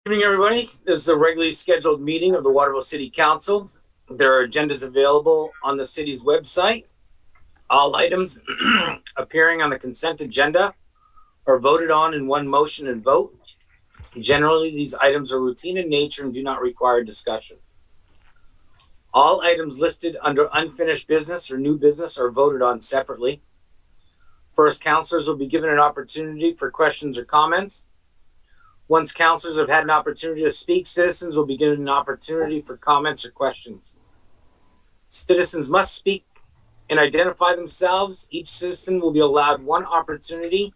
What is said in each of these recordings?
Good evening, everybody. This is a regularly scheduled meeting of the Waterville City Council. There are agendas available on the city's website. All items appearing on the consent agenda are voted on in one motion and vote. Generally, these items are routine in nature and do not require discussion. All items listed under unfinished business or new business are voted on separately. First, councilors will be given an opportunity for questions or comments. Once councilors have had an opportunity to speak, citizens will be given an opportunity for comments or questions. Citizens must speak and identify themselves. Each citizen will be allowed one opportunity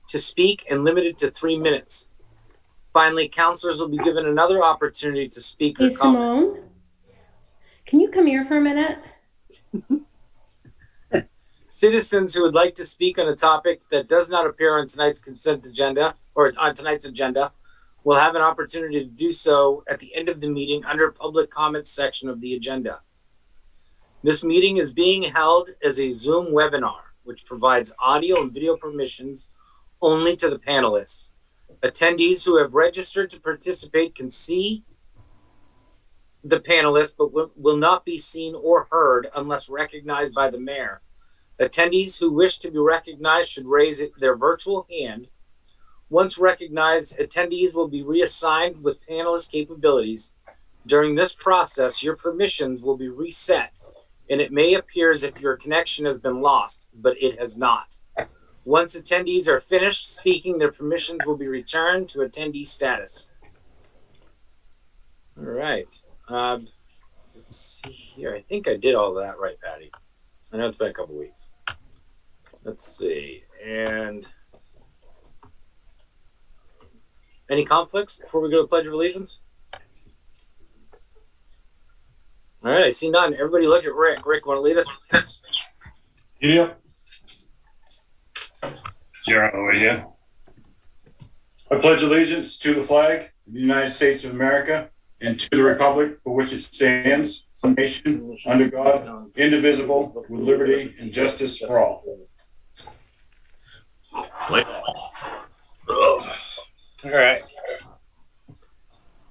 to speak and limited to 3 minutes. Finally, councilors will be given another opportunity to speak or comment. Simone, can you come here for a minute? Citizens who would like to speak on a topic that does not appear on tonight's consent agenda or on tonight's agenda will have an opportunity to do so at the end of the meeting under public comments section of the agenda. This meeting is being held as a Zoom webinar, which provides audio and video permissions only to the panelists. Attendees who have registered to participate can see the panelists, but will not be seen or heard unless recognized by the mayor. Attendees who wish to be recognized should raise their virtual hand. Once recognized, attendees will be reassigned with panelist capabilities. During this process, your permissions will be reset, and it may appear as if your connection has been lost, but it has not. Once attendees are finished speaking, their permissions will be returned to attendee status. All right. Let's see here. I think I did all that right, Patty. I know it's been a couple weeks. Let's see. And any conflicts before we go to Pledge of Allegiance? All right, I see none. Everybody look at Rick. Rick, want to lead us? Yep. Jared over here. I pledge allegiance to the flag of the United States of America and to the republic for which it stands, one nation, under God, indivisible, with liberty and justice for all. All right.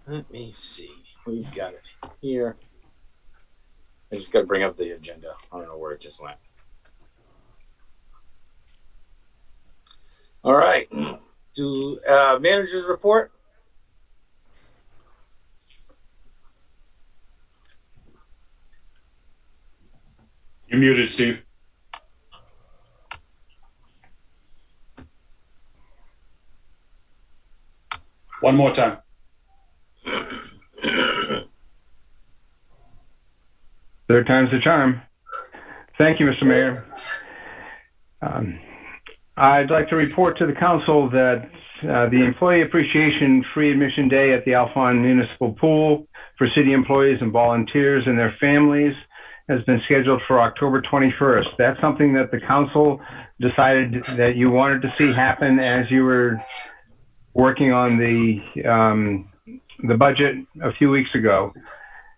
Let me see. We've got it here. I just got to bring up the agenda. I don't know where it just went. All right. Do managers report? You're muted, Steve. One more time. Third time's the charm. Thank you, Mr. Mayor. I'd like to report to the council that the Employee Appreciation Free Admission Day at the Alphon Municipal Pool for city employees and volunteers and their families has been scheduled for October 21st. That's something that the council decided that you wanted to see happen as you were working on the budget a few weeks ago.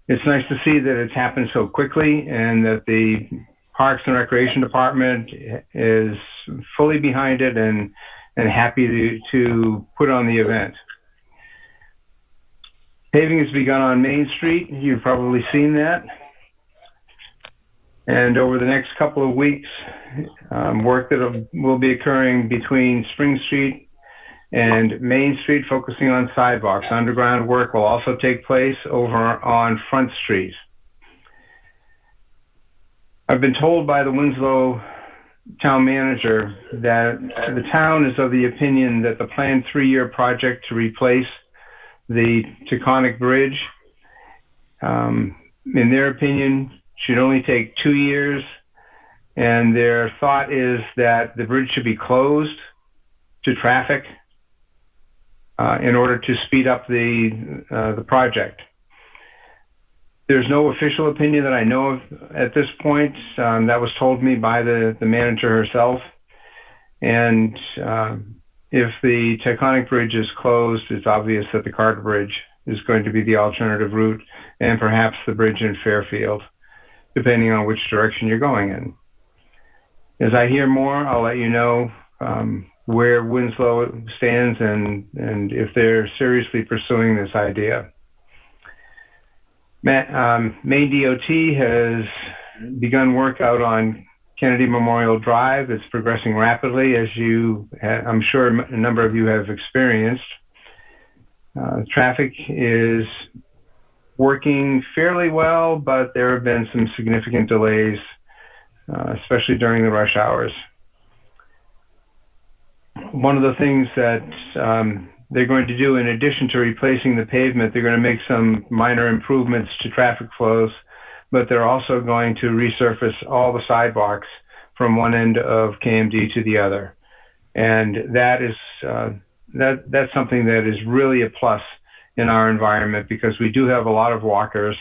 It's nice to see that it's happened so quickly and that the Parks and Recreation Department is fully behind it and happy to put on the event. Paving has begun on Main Street. You've probably seen that. And over the next couple of weeks, work that will be occurring between Spring Street and Main Street, focusing on sidewalks. Underground work will also take place over on Front Street. I've been told by the Winslow town manager that the town is of the opinion that the planned 3-year project to replace the Taconic Bridge, in their opinion, should only take 2 years. And their thought is that the bridge should be closed to traffic in order to speed up the project. There's no official opinion that I know of at this point. That was told me by the manager herself. And if the Taconic Bridge is closed, it's obvious that the Carter Bridge is going to be the alternative route, and perhaps the bridge in Fairfield, depending on which direction you're going in. As I hear more, I'll let you know. where Winslow stands and if they're seriously pursuing this idea. Maine DOT has begun work out on Kennedy Memorial Drive. It's progressing rapidly, as I'm sure a number of you have experienced. Traffic is working fairly well, but there have been some significant delays, especially during the rush hours. One of the things that they're going to do, in addition to replacing the pavement, they're going to make some minor improvements to traffic flows, but they're also going to resurface all the sidewalks from one end of KMD to the other. And that is that's something that is really a plus in our environment, because we do have a lot of walkers,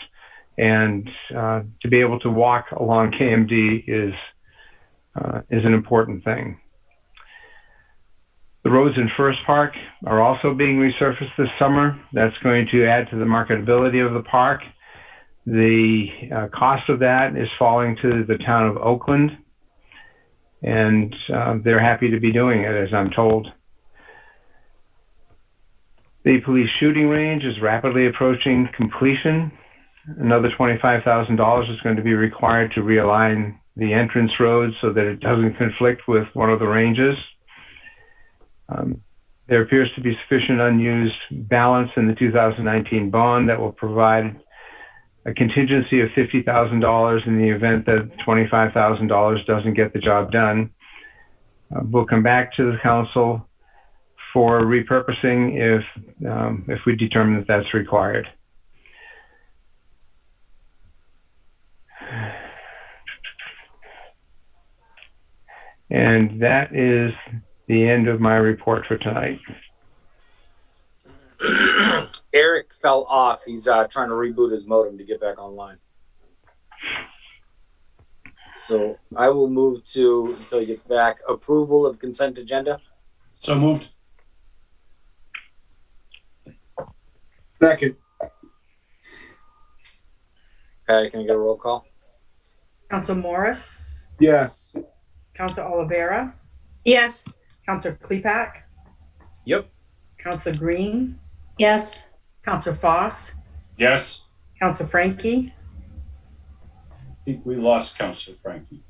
and to be able to walk along KMD is an important thing. The roads in First Park are also being resurfaced this summer. That's going to add to the marketability of the park. The cost of that is falling to the town of Oakland, and they're happy to be doing it, as I'm told. The police shooting range is rapidly approaching completion. Another $25,000 is going to be required to realign the entrance road so that it doesn't conflict with one of the ranges. There appears to be sufficient unused balance in the 2019 bond that will provide a contingency of $50,000 in the event that $25,000 doesn't get the job done. We'll come back to the council for repurposing if we determine that that's required. And that is the end of my report for tonight. Eric fell off. He's trying to reboot his modem to get back online. So I will move to, until he gets back, approval of consent agenda. So moved. Second. Okay, can I get a roll call? Council Morris, Yes. Council Olivera, Yes. Council Klepak, Yep. Council Green, Yes. Council Foss, Yes. Council Frankie, I think we lost Councilor Frankie.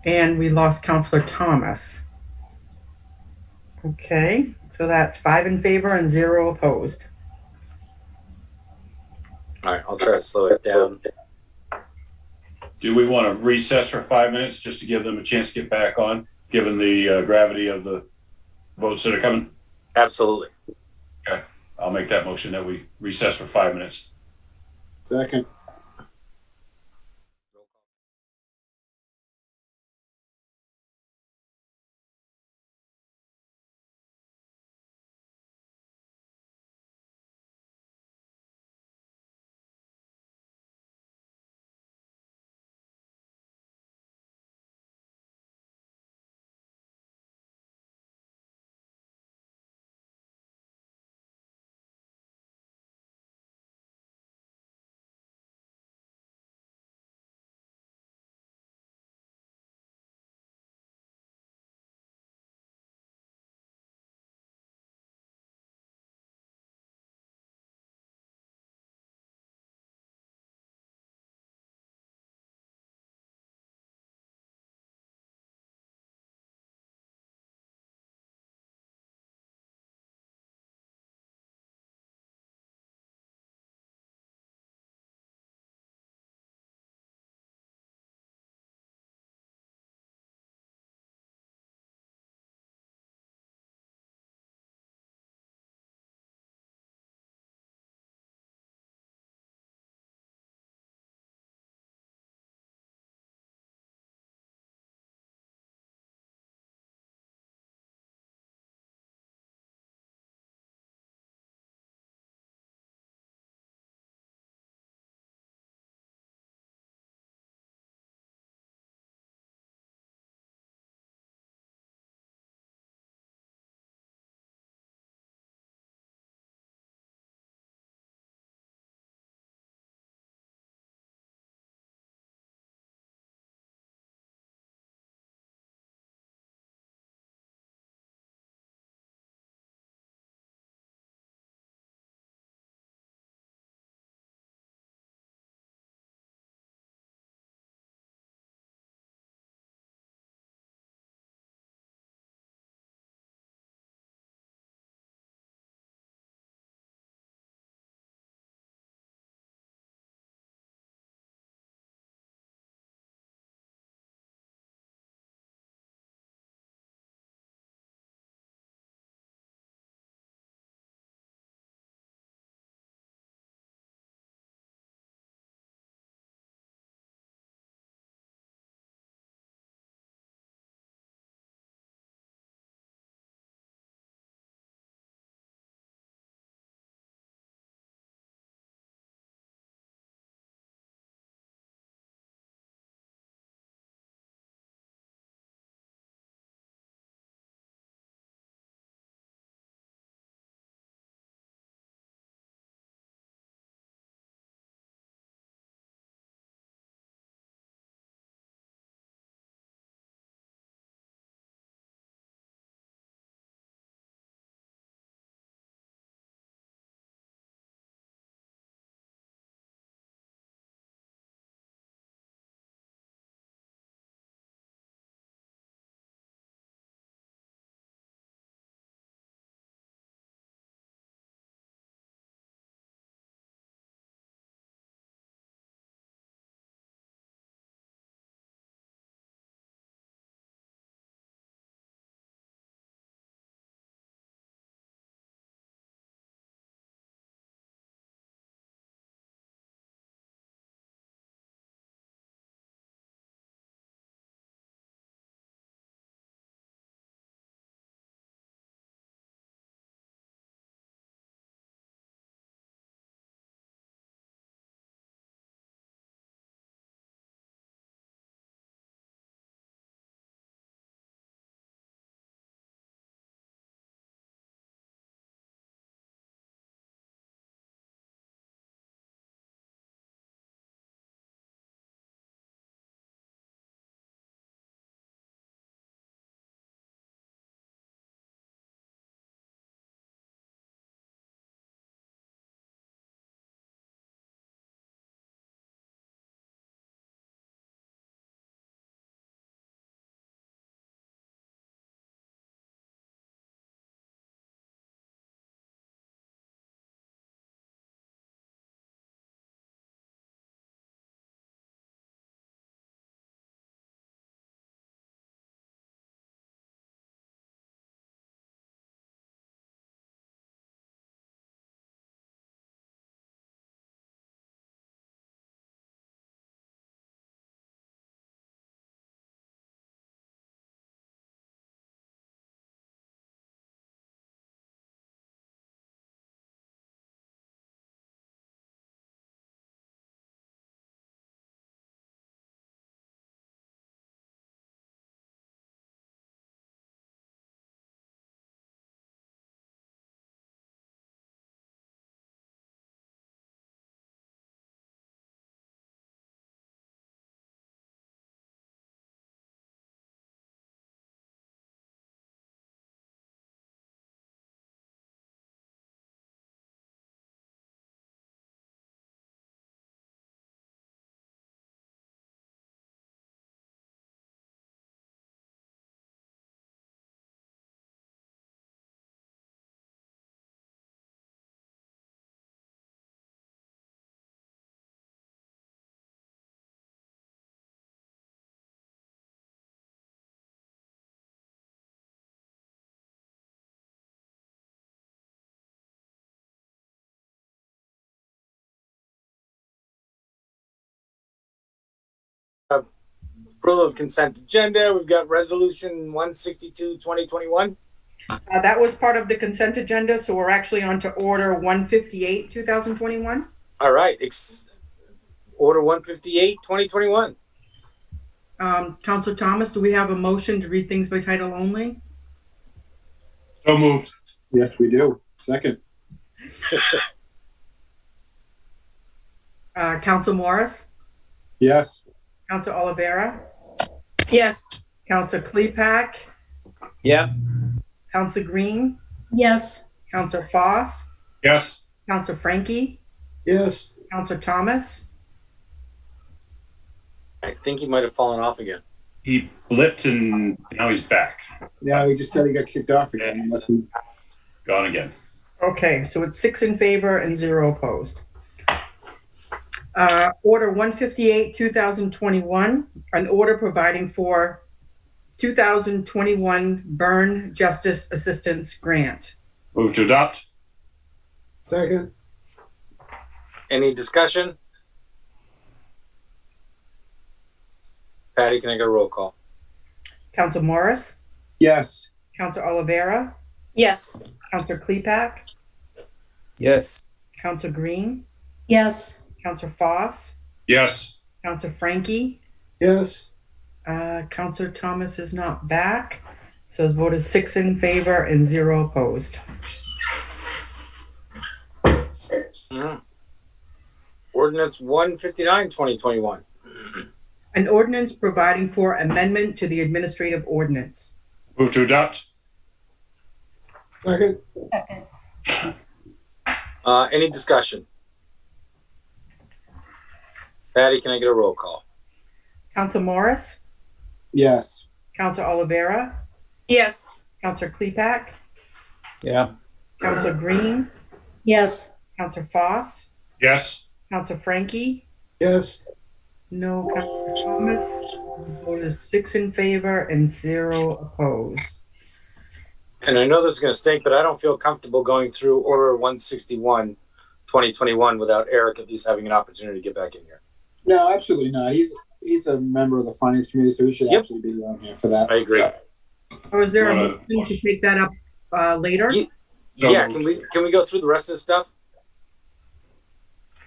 and we lost Councilor Thomas. Okay, so that's 5 in favor and 0 opposed. All right, I'll try to slow it down. Do we want to recess for 5 minutes just to give them a chance to get back on, given the gravity of the votes that are coming? Absolutely. I'll make that motion that we recess for 5 minutes. Second. Approval of consent agenda. We've got resolution 162, 2021. That was part of the consent agenda, so we're actually on to order 158, 2021. All right. Order 158, 2021. Counselor Thomas, do we have a motion to read things by title only? So moved. Yes, we do. Second. Counselor Morris, Yes. Counselor Oliveira, Yes. Counselor Klepak, Yep. Counselor Green, Yes. Counselor Foss, Yes. Counselor Frankie, Yes. Counselor Thomas, I think he might have fallen off again. He blipped and now he's back. Yeah, he just said he got kicked off again. Unless we... Gone again. Okay, so it's 6 in favor and 0 opposed. Order 158, 2021, an order providing for 2021 Burn Justice Assistance Grant. Move to adopt. Second. Any discussion? Patty, can I get a roll call? Counselor Morris, Yes. Counselor Oliveira, Yes. Counselor Klepak, Yes. Counselor Green, Yes. Counselor Foss, Yes. Counselor Frankie, Yes. Counselor Thomas is not back, so the vote is 6 in favor and 0 opposed. Ordinance 159, 2021. An ordinance providing for amendment to the administrative ordinance. Move to adopt. Second. Any discussion? Patty, can I get a roll call? Counselor Morris, Yes. Counselor Oliveira, Yes. Counselor Klepak, Yeah. Counselor Green, Yes. Counselor Foss, Yes. Counselor Frankie, Yes. no Counselor Thomas. The vote is 6 in favor and 0 opposed. And I know this is going to stink, but I don't feel comfortable going through Order 161, 2021 without Eric at least having an opportunity to get back in here. No, absolutely not. He's a member of the finance committee, so he should Yep. actually be on here for that. I agree. Or is there a Wanna- motion to take that up later? Ye- So Yeah, moved. can we go through the rest of the stuff?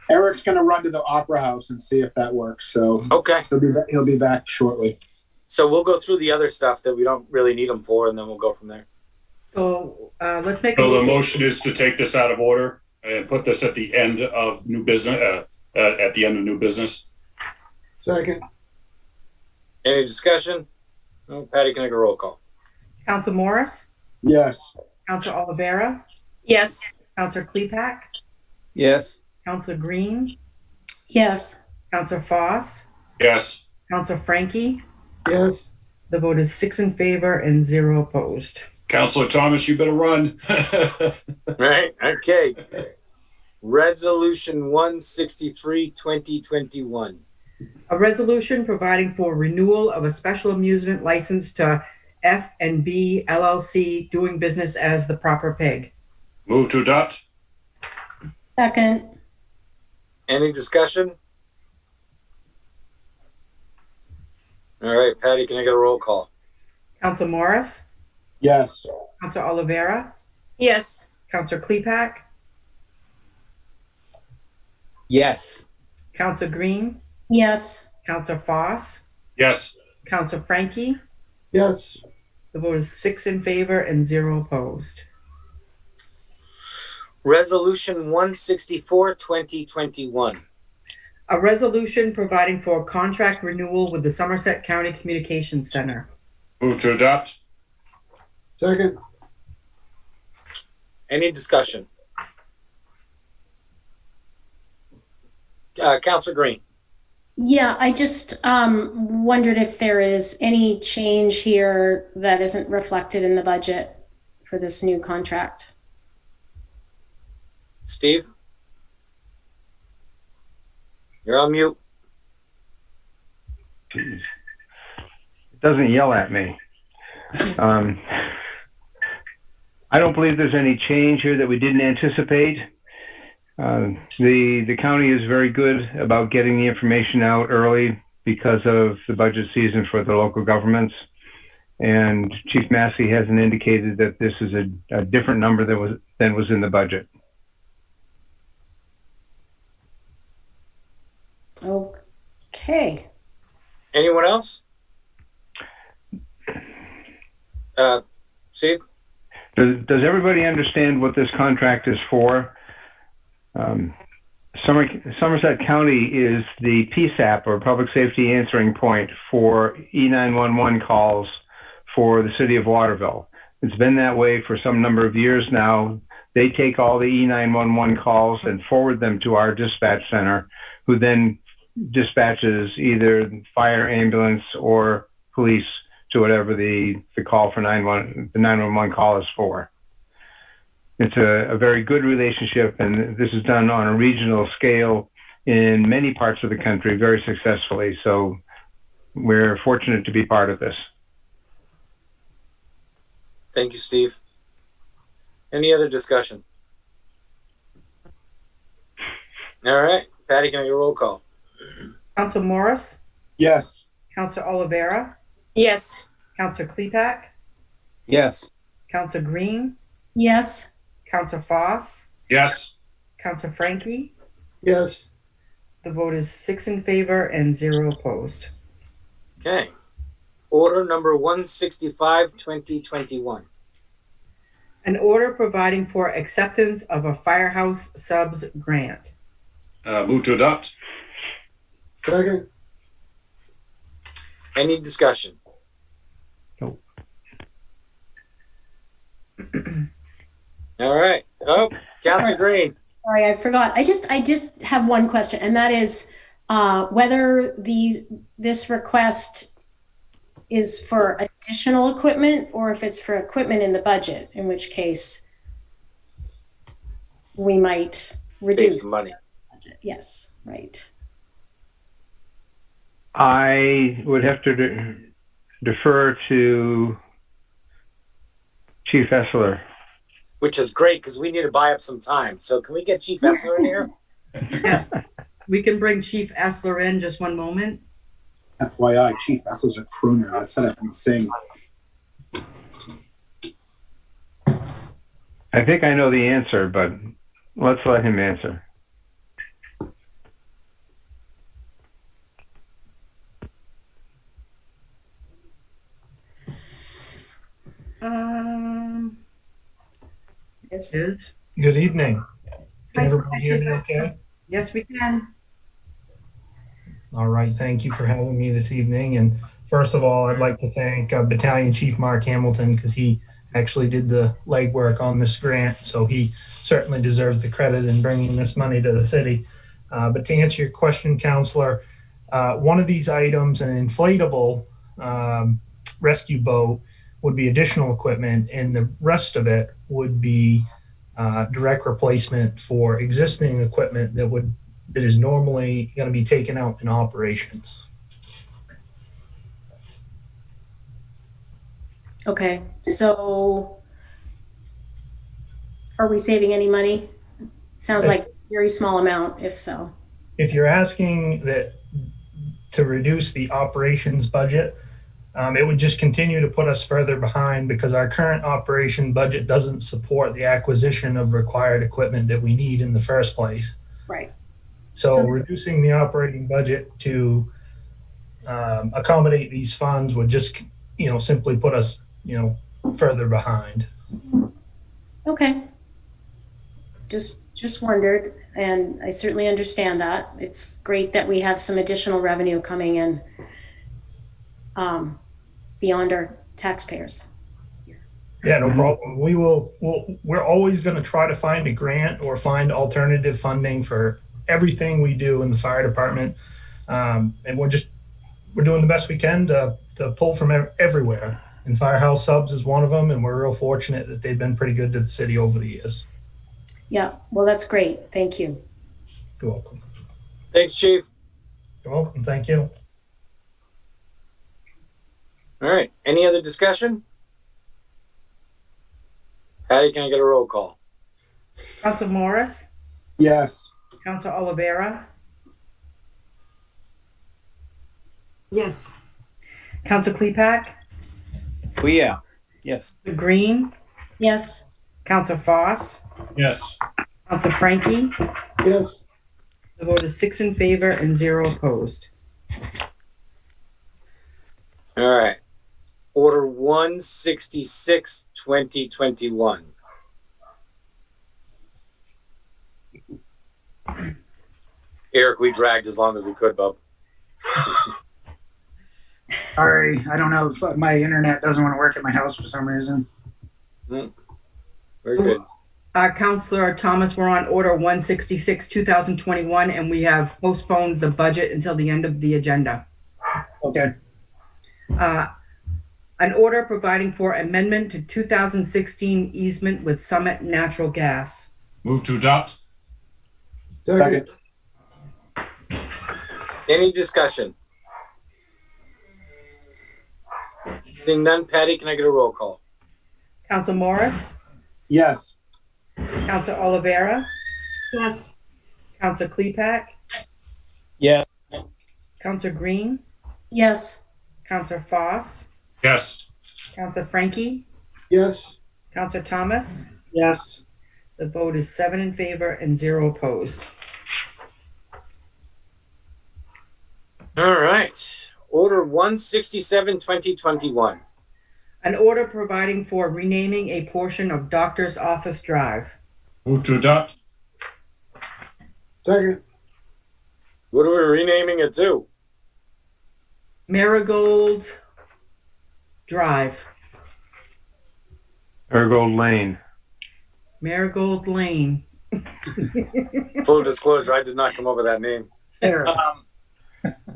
Eric's going to run to the Opera House and see if that works. So Okay. he'll be back shortly. So we'll go through the other stuff that we don't really need them for, and then we'll go from there. So let's make So the a motion is to take this out of order and put this at the end of new business, at the end of new business. Second. Any discussion? No, Patty, can I get a roll call? Counselor Morris, Yes. Counselor Oliveira, Yes. Counselor Klepak, Yes. Counselor Green, Yes. Counselor Foss, Yes. Counselor Frankie. Yes. The vote is 6 in favor and 0 opposed. Counselor Thomas, you better run. Right? Okay. Resolution 163, 2021. A resolution providing for renewal of a special amusement license to F&B LLC doing business as the Proper Pig. Move to adopt. Second. Any discussion? All right, Patty, can I get a roll call? Counselor Morris, Yes. Counselor Oliveira, Yes. Counselor Klepak, Yes. Counselor Green, Yes. Counselor Foss, Yes. Counselor Frankie. Yes. The vote is 6 in favor and 0 opposed. Resolution 164, 2021. A resolution providing for contract renewal with the Somerset County Communications Center. Move to adopt. Second. Any discussion? Counselor Green. Yeah, I just wondered if there is any change here that isn't reflected in the budget for this new contract. Steve? You're on mute. It doesn't yell at me. I don't believe there's any change here that we didn't anticipate. The county is very good about getting the information out early because of the budget season for the local governments. And Chief Massey hasn't indicated that this is a different number than was in the budget. Okay. Anyone else? Steve? Does everybody understand what this contract is for? Somerset County is the PSAP, or Public Safety Answering Point, for E911 calls for the city of Waterville. It's been that way for some number of years now. They take all the E911 calls and forward them to our dispatch center, who then dispatches either fire, ambulance, or police to whatever the call for the 911 call is for. It's a very good relationship, and this is done on a regional scale in many parts of the country very successfully. So we're fortunate to be part of this. Thank you, Steve. Any other discussion? All right, Patty, can I get a roll call? Council Morris, Yes. Council Olivera, Yes. Council Klepak, Yes. Council Green, Yes. Council Foss, Yes. Council Frankie. Yes. The vote is 6 in favor and 0 opposed. Okay. Order number 165, 2021. An order providing for acceptance of a firehouse subs grant. Move to adopt. Second. Any discussion? Nope. All right. Oh, Councilor Green. Sorry, I forgot. I just have one question, and that is whether this request is for additional equipment or if it's for equipment in the budget, in which case we might Save reduce some money. the budget. Yes, right. I would have to defer to Chief Essler. Which is great because we need to buy up some time. So can we get Chief Essler in here? Yeah. We can bring Chief Essler in just one moment. FYI, Chief Essler's a crooner. That's said it from Sing. I think I know the answer, but let's let him answer. Yes. Is Good evening. Can Hi, everybody hear me Chief. okay? yes, we can. All right, thank you for having me this evening. And first of all, I'd like to thank Battalion Chief Mark Hamilton, because he actually did the legwork on this grant. So he certainly deserves the credit in bringing this money to the city. But to answer your question, Counselor, one of these items, an inflatable rescue boat, would be additional equipment, and the rest of it would be direct replacement for existing equipment that is normally going to be taken out in operations. Okay, so are we saving any money? Sounds like a very small amount, if so. If you're asking that to reduce the operations budget, it would just continue to put us further behind, because our current operation budget doesn't support the acquisition of required equipment that we need in the first place. Right. So reducing the operating budget to accommodate these funds would just, simply put us, further behind. Okay. Just wondered, and I certainly understand that. It's great that we have some additional revenue coming in beyond our taxpayers. Yeah, no problem. We're always going to try to find a grant or find alternative funding for everything we do in the fire department. And we're doing the best we can to pull from everywhere. And Firehouse Subs is one of them, and we're real fortunate that they've been pretty good to the city over the years. Yeah, well, that's great. Thank you. You're welcome. Thanks, Chief. You're welcome. Thank you. All right. Any other discussion? Patty, can I get a roll call? Council Morris, Yes. Council Olivera, Yes. Counselor Klepak, Oh, yeah. Yes. Green, Yes. Counselor Foss, Yes. Counselor Frankie. Yes. The vote is 6 in favor and 0 opposed. All right. Order 166, 2021. Eric, we dragged as long as we could, bub. Sorry, I don't know if my internet doesn't want to work at my house for some reason. Very good. Counselor Thomas, we're on order 166, 2021, and we have postponed the budget until the end of the agenda. Okay. An order providing for amendment to 2016 easement with Summit Natural Gas. Move to adopt. Second. Any discussion? Seeing none, Patty, can I get a roll call? Counselor Morris, Yes. Counselor Oliveira, Yes. Counselor Klepak, Yeah. Counselor Green, Yes. Counselor Foss, Yes. Counselor Frankie, Yes. Counselor Thomas. Yes. The vote is 7 in favor and 0 opposed. All right. Order 167, 2021. An order providing for renaming a portion of Doctor's Office Drive. Move to adopt. Second. What are we renaming it to? Marigold Drive, Marigold Lane. Marigold Lane. Full disclosure, I did not come up with that name. There.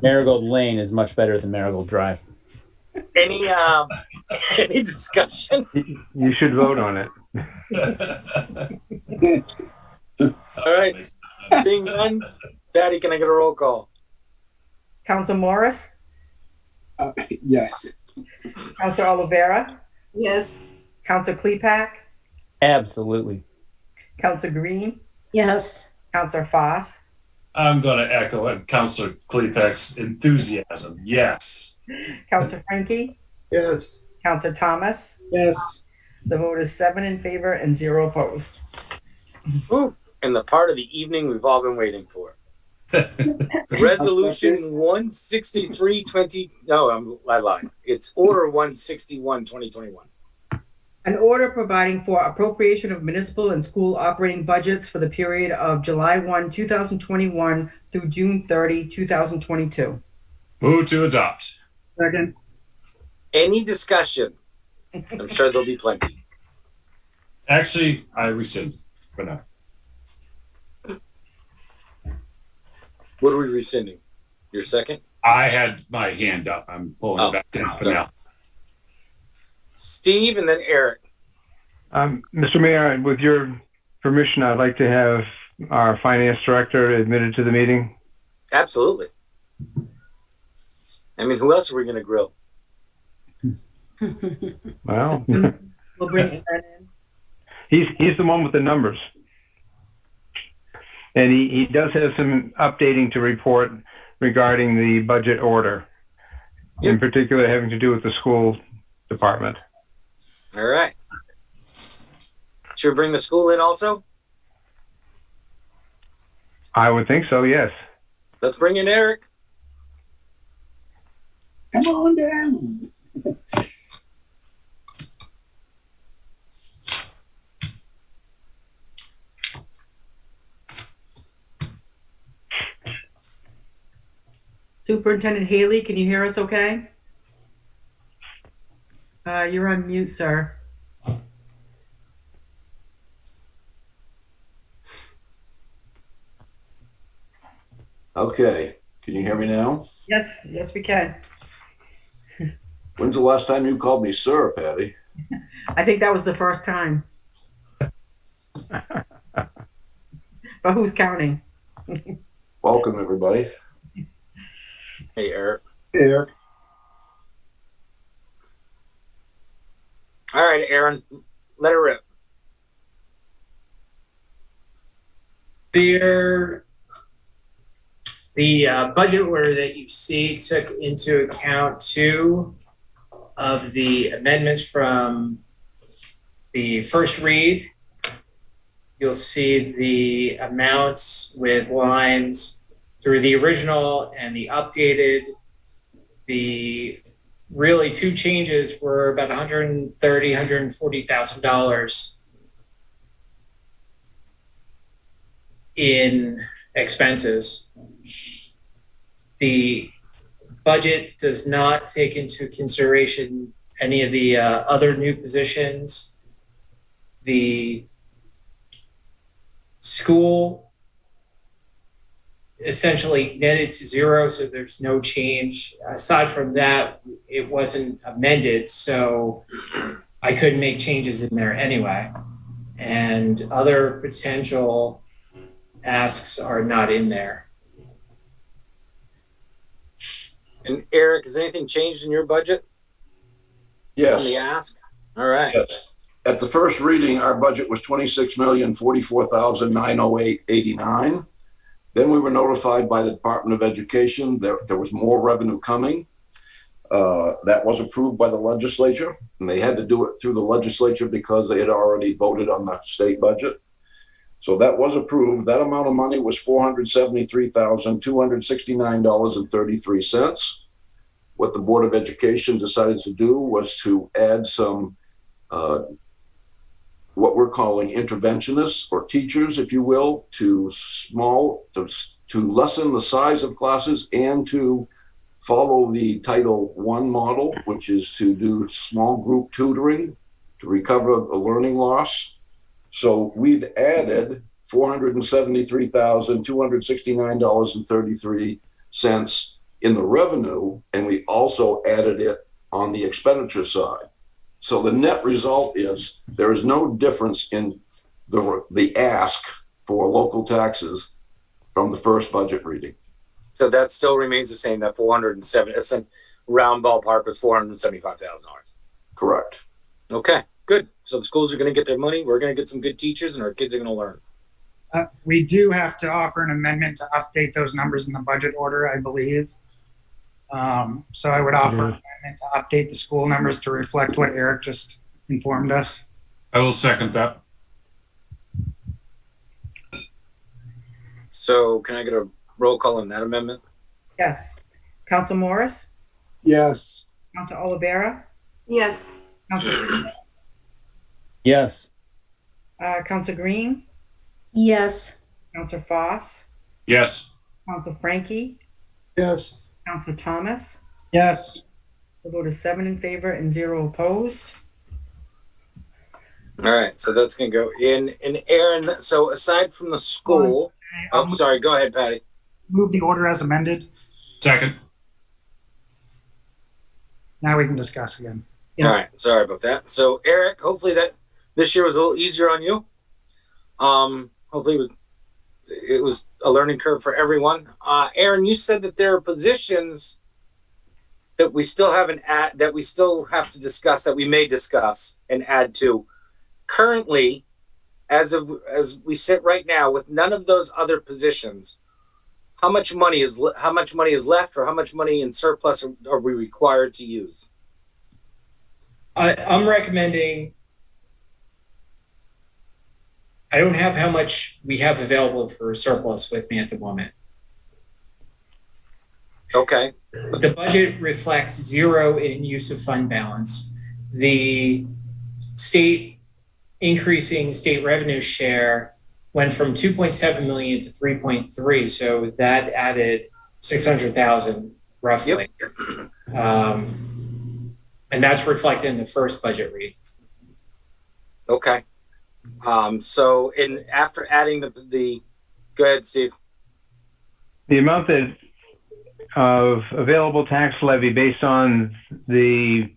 Marigold Lane is much better than Marigold Drive. Any any discussion? You should vote on it. All right. Seeing none, Patty, can I get a roll call? Counselor Morris, Yes. Counselor Oliveira, Yes. Counselor Klepak, Absolutely. Counselor Green, Yes. Counselor Foss, I'm going to echo Councillor Klepek's enthusiasm. Yes. Counselor Frankie, Yes. Counselor Thomas. Yes. The vote is 7 in favor and 0 opposed. Ooh, and the part of the evening we've all been waiting for. Resolution 163, 20. No, I lied. It's Order 161, 2021. An order providing for appropriation of municipal and school operating budgets for the period of July 1, 2021 through June 30, 2022. Move to adopt. Second. Any discussion? I'm sure there'll be plenty. Actually, I rescind for now. What are we rescinding? Your second? I had my hand up. I'm pulling it back down for sorry. now. Steve and then Eric. Mr. Mayor, with your permission, I'd like to have our finance director admitted to the meeting. Absolutely. I mean, who else are we going to grill? Well, We'll bring that in. he's the one with the numbers. And he does have some updating to report regarding the budget order, in particular having to do with the school department. All right. Should we bring the school in also? I would think so, yes. Let's bring in Eric. Come on down. Superintendent Haley, can you hear us okay? You're on mute, sir. Okay, can you hear me now? Yes, we can. When's the last time you called me sir, Patty? I think that was the first time. But who's counting? Welcome, everybody. Hey, Eric. Eric. All right, Aaron. Let her rip. The The budget order that you see took into account two of the amendments from the first read. You'll see the amounts with lines through the original and the updated. The really two changes were about $130,000, $140,000 in expenses. The budget does not take into consideration any of the other new positions. The school essentially netted to zero, so there's no change. Aside from that, it wasn't amended, so I couldn't make changes in there anyway. And other potential asks are not in there. And Eric, has anything changed in your budget? Yes. From the ask? All right. Yes. At the first reading, our budget was $26,044,908.89. Then we were notified by the Department of Education that there was more revenue coming. That was approved by the legislature, and they had to do it through the legislature because they had already voted on the state budget. So that was approved. That amount of money was $473,269.33. What the Board of Education decided to do was to add some what we're calling interventionists or teachers, if you will, to lessen the size of classes and to follow the Title I model, which is to do small group tutoring to recover a learning loss. So we've added $473,269.33 in the revenue, and we also added it on the expenditure side. So the net result is there is no difference in the ask for local taxes from the first budget reading. So that still remains the same, that 407, round ballpark was $475,000. Correct. Okay, good. So the schools are going to get their money. We're going to get some good teachers, and our kids are going to learn. We do have to offer an amendment to update those numbers in the budget order, I believe. So I would offer an amendment to update the school numbers to reflect what Eric just informed us. I will second that. So can I get a roll call on that amendment? Yes. Council Morris? Yes. Council Olivera? Yes. Council, Yes. Council Green? Yes. Council Foss? Yes. Council Frankie? Yes. Council Thomas? Yes. The vote is 7 in favor and 0 opposed. All right, so that's going to go in. And Aaron, so aside from the school, I'll sorry, go ahead, Patty. move the order as amended. Second. Now we can discuss again. Yeah. All right, sorry about that. So Eric, hopefully that this year was a little easier on you. Hopefully it was a learning curve for everyone. Aaron, you said that there are positions that we still haven't that we still have to discuss, that we may discuss and add to. Currently, as we sit right now, with none of those other positions, how much money is left, or how much money in surplus are we required to use? I'm recommending. I don't have how much we have available for surplus with me at the moment. Okay. But the budget reflects 0 in use of fund balance. The state increasing state revenue share went from 2.7 million to 3.3. So that added 600,000 roughly. Yep. And that's reflected in the first budget read. Okay. So after adding the go ahead, Steve. The amount that of available tax levy based on the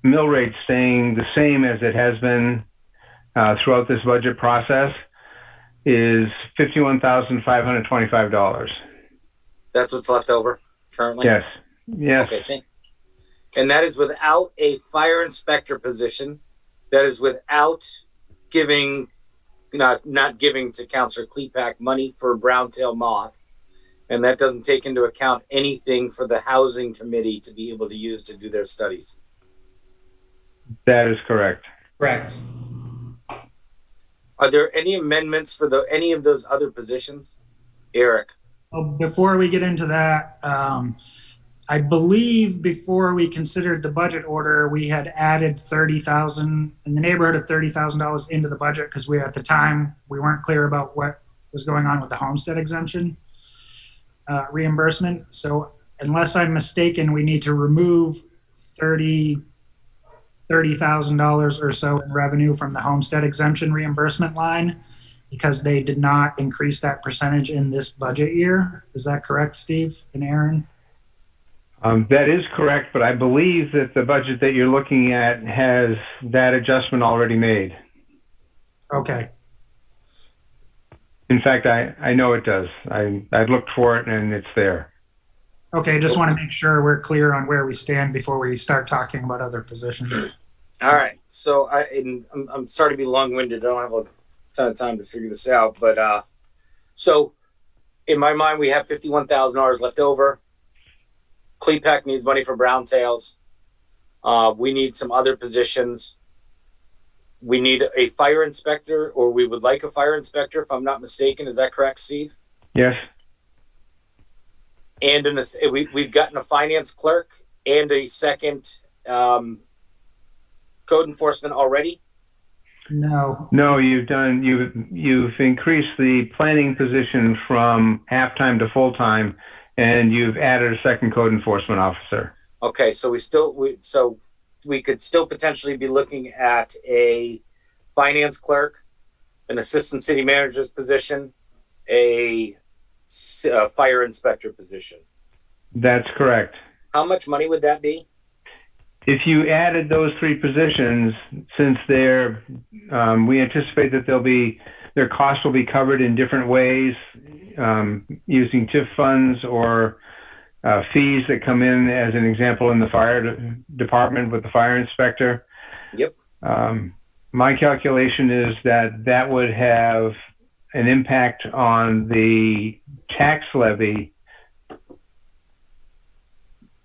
mill rate staying the same as it has been throughout this budget process is $51,525. That's what's left over currently? Yes. Yes. Okay, and that is without a fire inspector position. That is without not giving to Councilor Klepak money for brown tail moth. And that doesn't take into account anything for the housing committee to be able to use to do their studies. That is correct. Correct. Are there any amendments for any of those other positions? Eric? Well, before we get into that, I believe before we considered the budget order, we had added 30,000 in the neighborhood of $30,000 into the budget because at the time we weren't clear about what was going on with the homestead exemption reimbursement. So unless I'm mistaken, we need to remove $30,000 or so in revenue from the homestead exemption reimbursement line because they did not increase that percentage in this budget year. Is that correct, Steve and Aaron? That is correct, but I believe that the budget that you're looking at has that adjustment already made. Okay. In fact, I know it does. I looked for it and it's there. Okay, just want to make sure we're clear on where we stand before we start talking about other positions. All right. So I'm sorry to be long-winded. I don't have a ton of time to figure this out, but so in my mind, we have $51,000 left over. CLEPAC needs money for brown tails. We need some other positions. We need a fire inspector, or we would like a fire inspector, if I'm not mistaken. Is that correct, Steve? Yes. And we've gotten a finance clerk and a second code enforcement already. No. No, you've increased the planning position from half-time to full-time, and you've added a second code enforcement officer. Okay, so we could still potentially be looking at a finance clerk, an assistant city manager's position, a fire inspector position. That's correct. How much money would that be? If you added those three positions, since we anticipate that their costs will be covered in different ways, using TIF funds or fees that come in, as an example, in the fire department with the fire inspector. Yep. My calculation is that would have an impact on the tax levy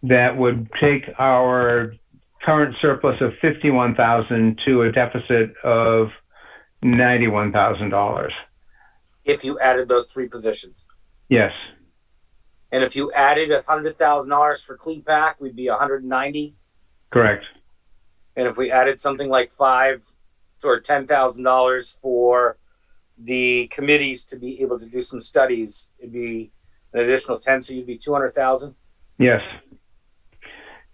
that would take our current surplus of $51,000 to a deficit of $91,000. If you added those three positions. Yes. And if you added $100,000 for CLEPAC, we'd be $190,000. Correct. And if we added something like $5,000 or $10,000 for the committees to be able to do some studies, it'd be an additional 10, so you'd be 200,000. Yes.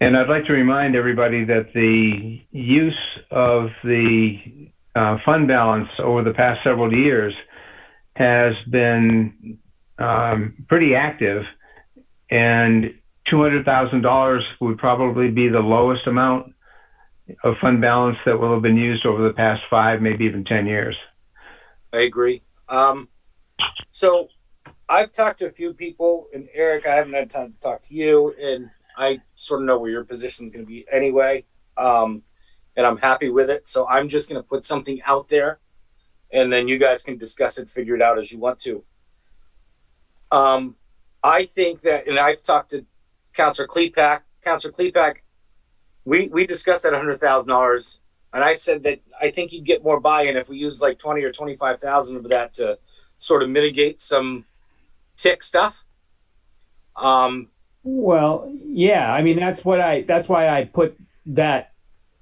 And I'd like to remind everybody that the use of the fund balance over the past several years has been pretty active, and $200,000 would probably be the lowest amount of fund balance that will have been used over the past 5, maybe even 10 years. I agree. So I've talked to a few people, and Eric, I haven't had time to talk to you, and I sort of know where your position is going to be anyway, and I'm happy with it. So I'm just going to put something out there, and then you guys can discuss it, figure it out as you want to. I think that, and I've talked to Councilor CLEPAC. Councilor CLEPAC, we discussed that $100,000, and I said that I think you'd get more buy-in if we use like 20 or 25,000 of that to sort of mitigate some tick stuff. Well, yeah, I mean, that's why I put that.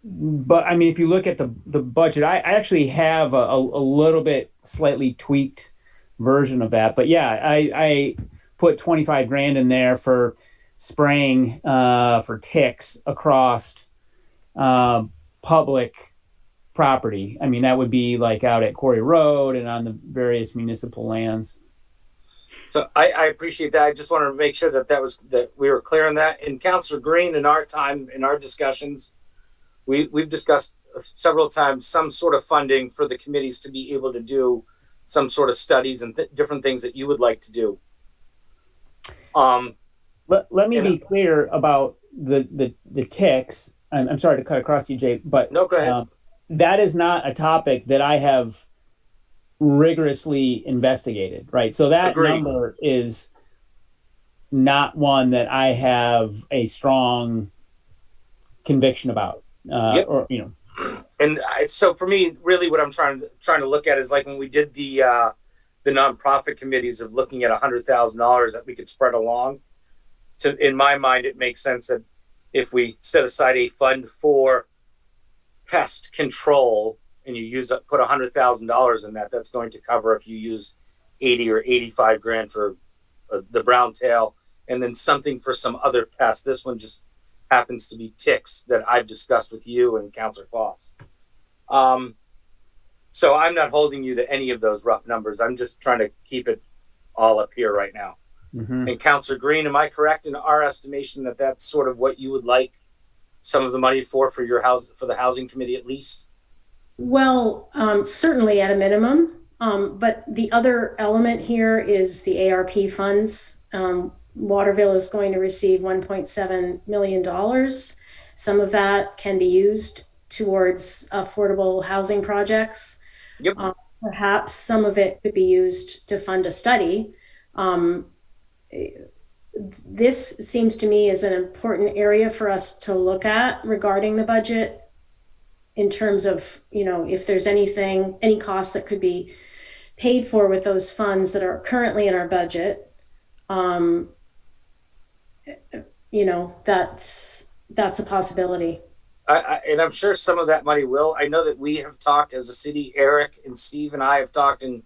But I mean, if you look at the budget, I actually have a little bit slightly tweaked version of that. But yeah, I put 25 grand in there for spraying for ticks across public property. I mean, that would be like out at Quarry Road and on the various municipal lands. So I appreciate that. I just wanted to make sure that we were clear on that. And Councilor Green, in our discussions, we've discussed several times some sort of funding for the committees to be able to do some sort of studies and different things that you would like to do. Let me be clear about the ticks. I'm sorry to cut across you, Jay, but no, go ahead. That is not a topic that I have rigorously investigated, right? So that Agreed. number is not one that I have a strong conviction about. Yep. Or And so for me, really, what I'm trying to look at is like when we did the nonprofit committees of looking at $100,000 that we could spread along. In my mind, it makes sense that if we set aside a fund for pest control and you put $100,000 in that, that's going to cover if you use 80 or 85 grand for the brown tail, and then something for some other pest. This one just happens to be ticks that I've discussed with you and Councilor Foss. So I'm not holding you to any of those rough numbers. I'm just trying to keep it all up here right now. Mhm. And Councilor Green, am I correct in our estimation that that's sort of what you would like some of the money for your house, for the housing committee at least? Well, certainly at a minimum. But the other element here is the ARP funds. Waterville is going to receive $1.7 million. Some of that can be used towards affordable housing projects. Yep. Perhaps some of it could be used to fund a study. This seems to me is an important area for us to look at regarding the budget in terms of, if there's any costs that could be paid for with those funds that are currently in our budget. That's a possibility. And I'm sure some of that money will. I know that we have talked as a city, Eric and Steve and I have talked in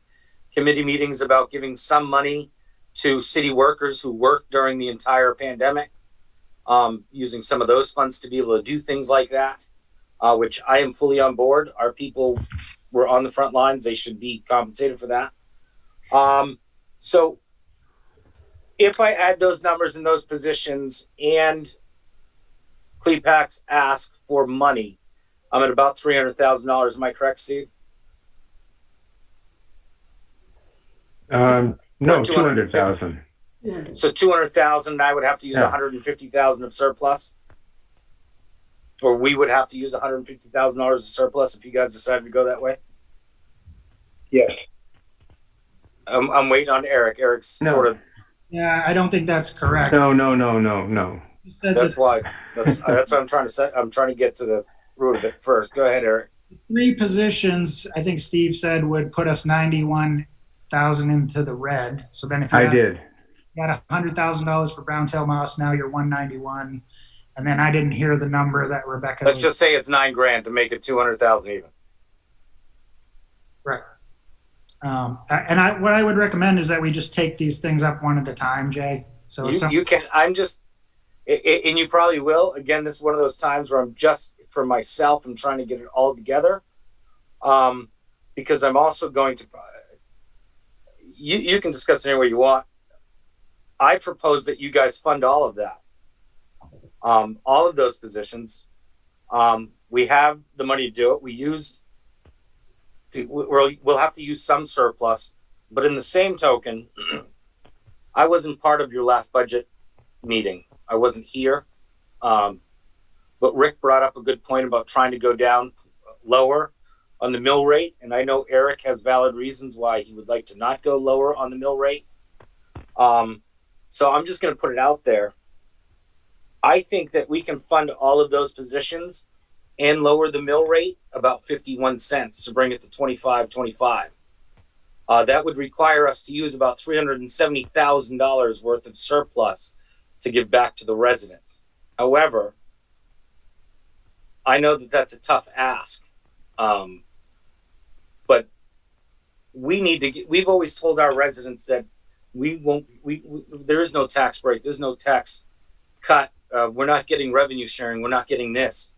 committee meetings about giving some money to city workers who worked during the entire pandemic, using some of those funds to be able to do things like that, which I am fully on board. Our people were on the front lines. They should be compensated for that. So if I add those numbers in those positions and CLEPAC's ask for money, I'm at about $300,000. Am I correct, Steve? No, 200,000. So 200,000, I would have to use 150,000 of surplus, or we would have to use $150,000 of surplus if you guys decided to go that way. Yes. I'm waiting on Eric. Eric's sort of. Yeah, I don't think that's correct. No. You said That's that why. That's what I'm trying to say. I'm trying to get to the root of it first. Go ahead, Eric. 3 positions, I think Steve said, would put us 91,000 into the red. So then if you got $100,000 for brown tail mouse, now you're 191. And then I didn't hear the number that Rebecca. Let's just say it's $9,000 to make it 200,000 even. Right. What I would recommend is that we just take these things up one at a time, Jay. So you can. I'm just, and you probably will. Again, this is one of those times where I'm just for myself. I'm trying to get it all together, because I'm also going to. You can discuss it any way you want. I propose that you guys fund all of that, all of those positions. We have the money to do it. We'll have to use some surplus, but in the same token, I wasn't part of your last budget meeting. I wasn't here. But Rick brought up a good point about trying to go down lower on the mill rate. And I know Eric has valid reasons why he would like to not go lower on the mill rate. So I'm just going to put it out there. I think that we can fund all of those positions and lower the mill rate about 51 cents to bring it to 25.25. That would require us to use about $370,000 worth of surplus to give back to the residents. However, I know that that's a tough ask, but we've always told our residents that there is no tax break, there's no tax cut. We're not getting revenue sharing. We're not getting this.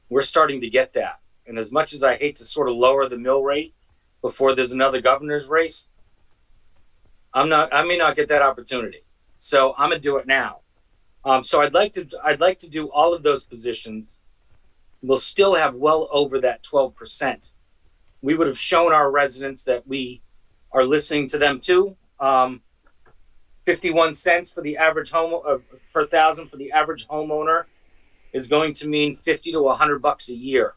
We're starting to get that. And as much as I hate to sort of lower the mill rate before there's another governor's race, I may not get that opportunity. So I'm gonna do it now. So I'd like to do all of those positions. We'll still have well over that 12%. We would have shown our residents that we are listening to them too. 51 cents for the average per thousand for the average homeowner is going to mean $50 to $100 a year.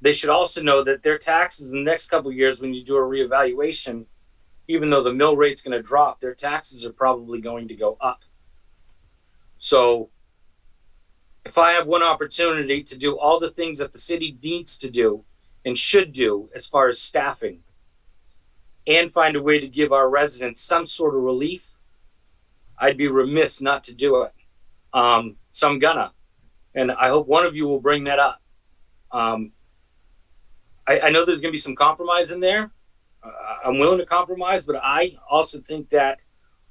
They should also know that their taxes in the next couple of years, when you do a reevaluation, even though the mill rate's going to drop, their taxes are probably going to go up. So if I have one opportunity to do all the things that the city needs to do and should do as far as staffing, and find a way to give our residents some sort of relief, I'd be remiss not to do it. So I'm gonna, and I hope one of you will bring that up. I know there's gonna be some compromise in there. I'm willing to compromise, but I also think that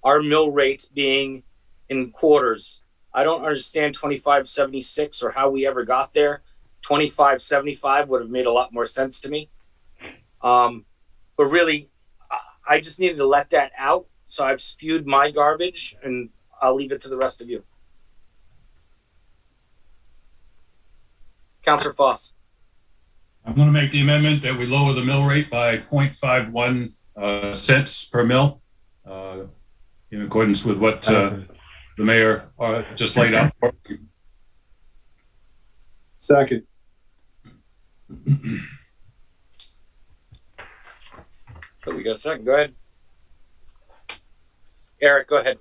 our mill rate being in quarters, I don't understand 25.76 or how we ever got there. 25.75 would have made a lot more sense to me. But really, I just needed to let that out. So I've spewed my garbage, and I'll leave it to the rest of you. Councillor Foss. I'm going to make the amendment that we lower the mill rate by 0.51 cents per mill, in accordance with what the mayor just laid out. Second. So we got a second. Go ahead. Eric, go ahead.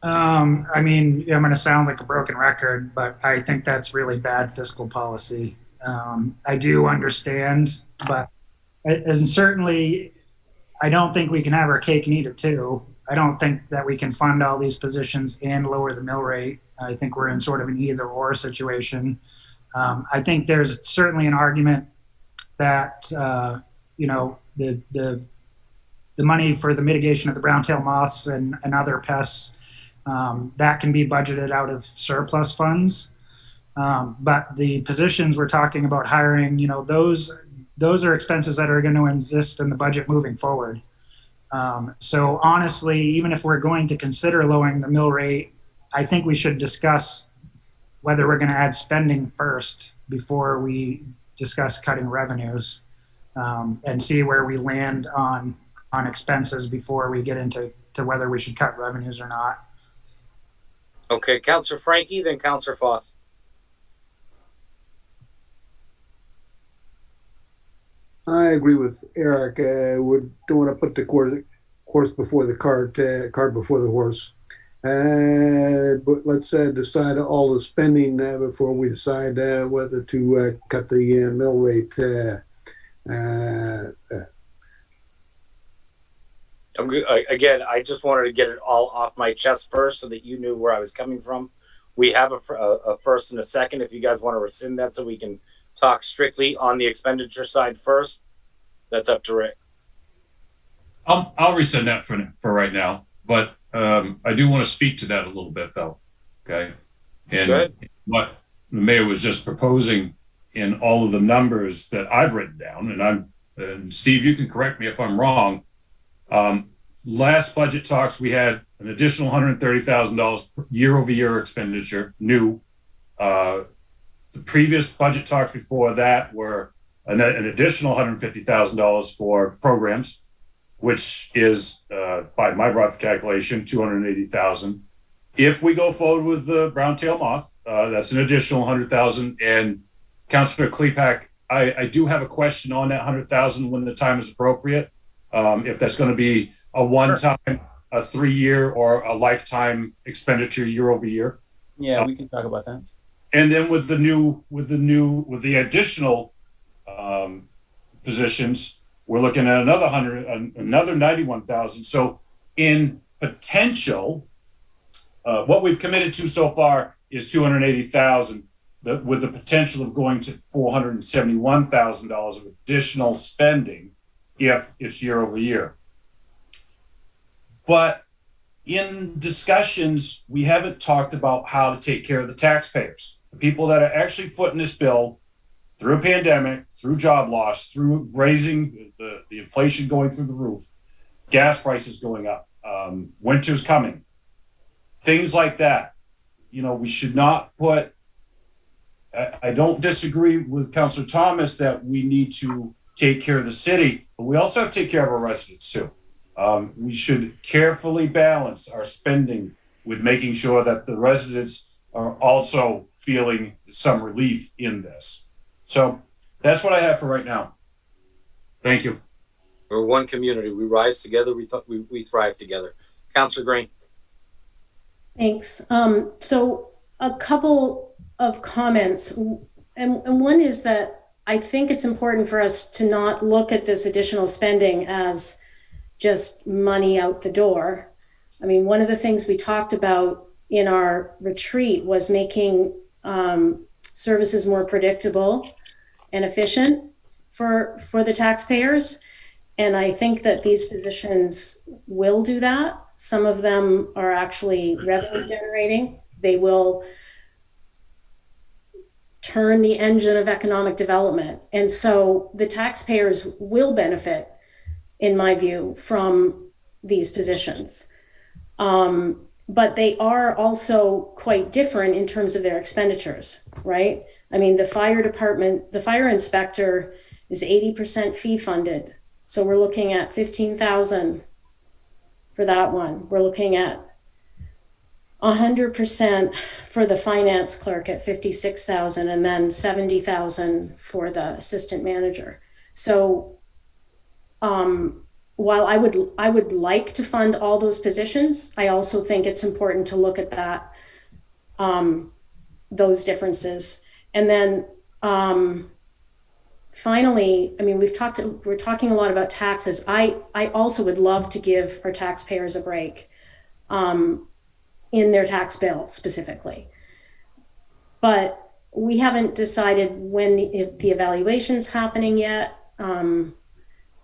I mean, I'm going to sound like a broken record, but I think that's really bad fiscal policy. I do understand, but and certainly I don't think we can have our cake and eat it too. I don't think that we can fund all these positions and lower the mill rate. I think we're in sort of an either or situation. I think there's certainly an argument that, you know, the money for the mitigation of the brown-tailed moths and other pests, that can be budgeted out of surplus funds. But the positions we're talking about hiring, you know, those are expenses that are going to exist in the budget moving forward. So honestly, even if we're going to consider lowering the mill rate, I think we should discuss whether we're going to add spending first before we discuss cutting revenues, and see where we land on expenses before we get into whether we should cut revenues or not. Okay, Councillor Frankie, then Councillor Foss. I agree with Eric. We don't want to put the horse before the cart before the horse. But let's decide all the spending before we decide whether to cut the mill rate. I'm good. Again, I just wanted to get it all off my chest first so that you knew where I was coming from. We have a first and a second. If you guys want to rescind that so we can talk strictly on the expenditure side first, that's up to Rick. I'll rescind that for right now, but I do want to speak to that a little bit though. Okay. And Good. What the mayor was just proposing in all of the numbers that I've written down, and Steve, you can correct me if I'm wrong. Last budget talks, we had an additional $130,000 year over year expenditure, new. The previous budget talks before that were an additional $150,000 for programs, which is, by my rough calculation, $280,000. If we go forward with the brown-tailed moth, that's an additional $100,000. And Councillor Klepak, I do have a question on that $100,000 when the time is appropriate. If that's going to be a one-time, a 3-year, or a lifetime expenditure year over year. Yeah, we can talk about that. And then with the additional positions, we're looking at another 91,000. So in potential, what we've committed to so far is 280,000, with the potential of going to $471,000 of additional spending if it's year over year. But in discussions, we haven't talked about how to take care of the taxpayers, the people that are actually footing this bill through a pandemic, through job loss, through raising the inflation going through the roof, gas prices going up, winter's coming, things like that. You know, we should not put, I don't disagree with Councillor Thomas that we need to take care of the city, but we also have to take care of our residents too. We should carefully balance our spending with making sure that the residents are also feeling some relief in this. So that's what I have for right now. Thank you. We're one community. We rise together. We thrive together. Councillor Green. Thanks. So a couple of comments, and one is that I think it's important for us to not look at this additional spending as just money out the door. I mean, one of the things we talked about in our retreat was making services more predictable and efficient for the taxpayers. And I think that these positions will do that. Some of them are actually revenue generating. They will turn the engine of economic development. And so the taxpayers will benefit, in my view, from these positions. But they are also quite different in terms of their expenditures, right? I mean, the fire department, the fire inspector is 80% fee funded. So we're looking at 15,000 for that one. We're looking at 100% for the finance clerk at 56,000, and then 70,000 for the assistant manager. So while I would like to fund all those positions, I also think it's important to look at that, those differences. And then finally, I mean, we're talking a lot about taxes. I also would love to give our taxpayers a break in their tax bill specifically. But we haven't decided if the evaluation's happening yet. You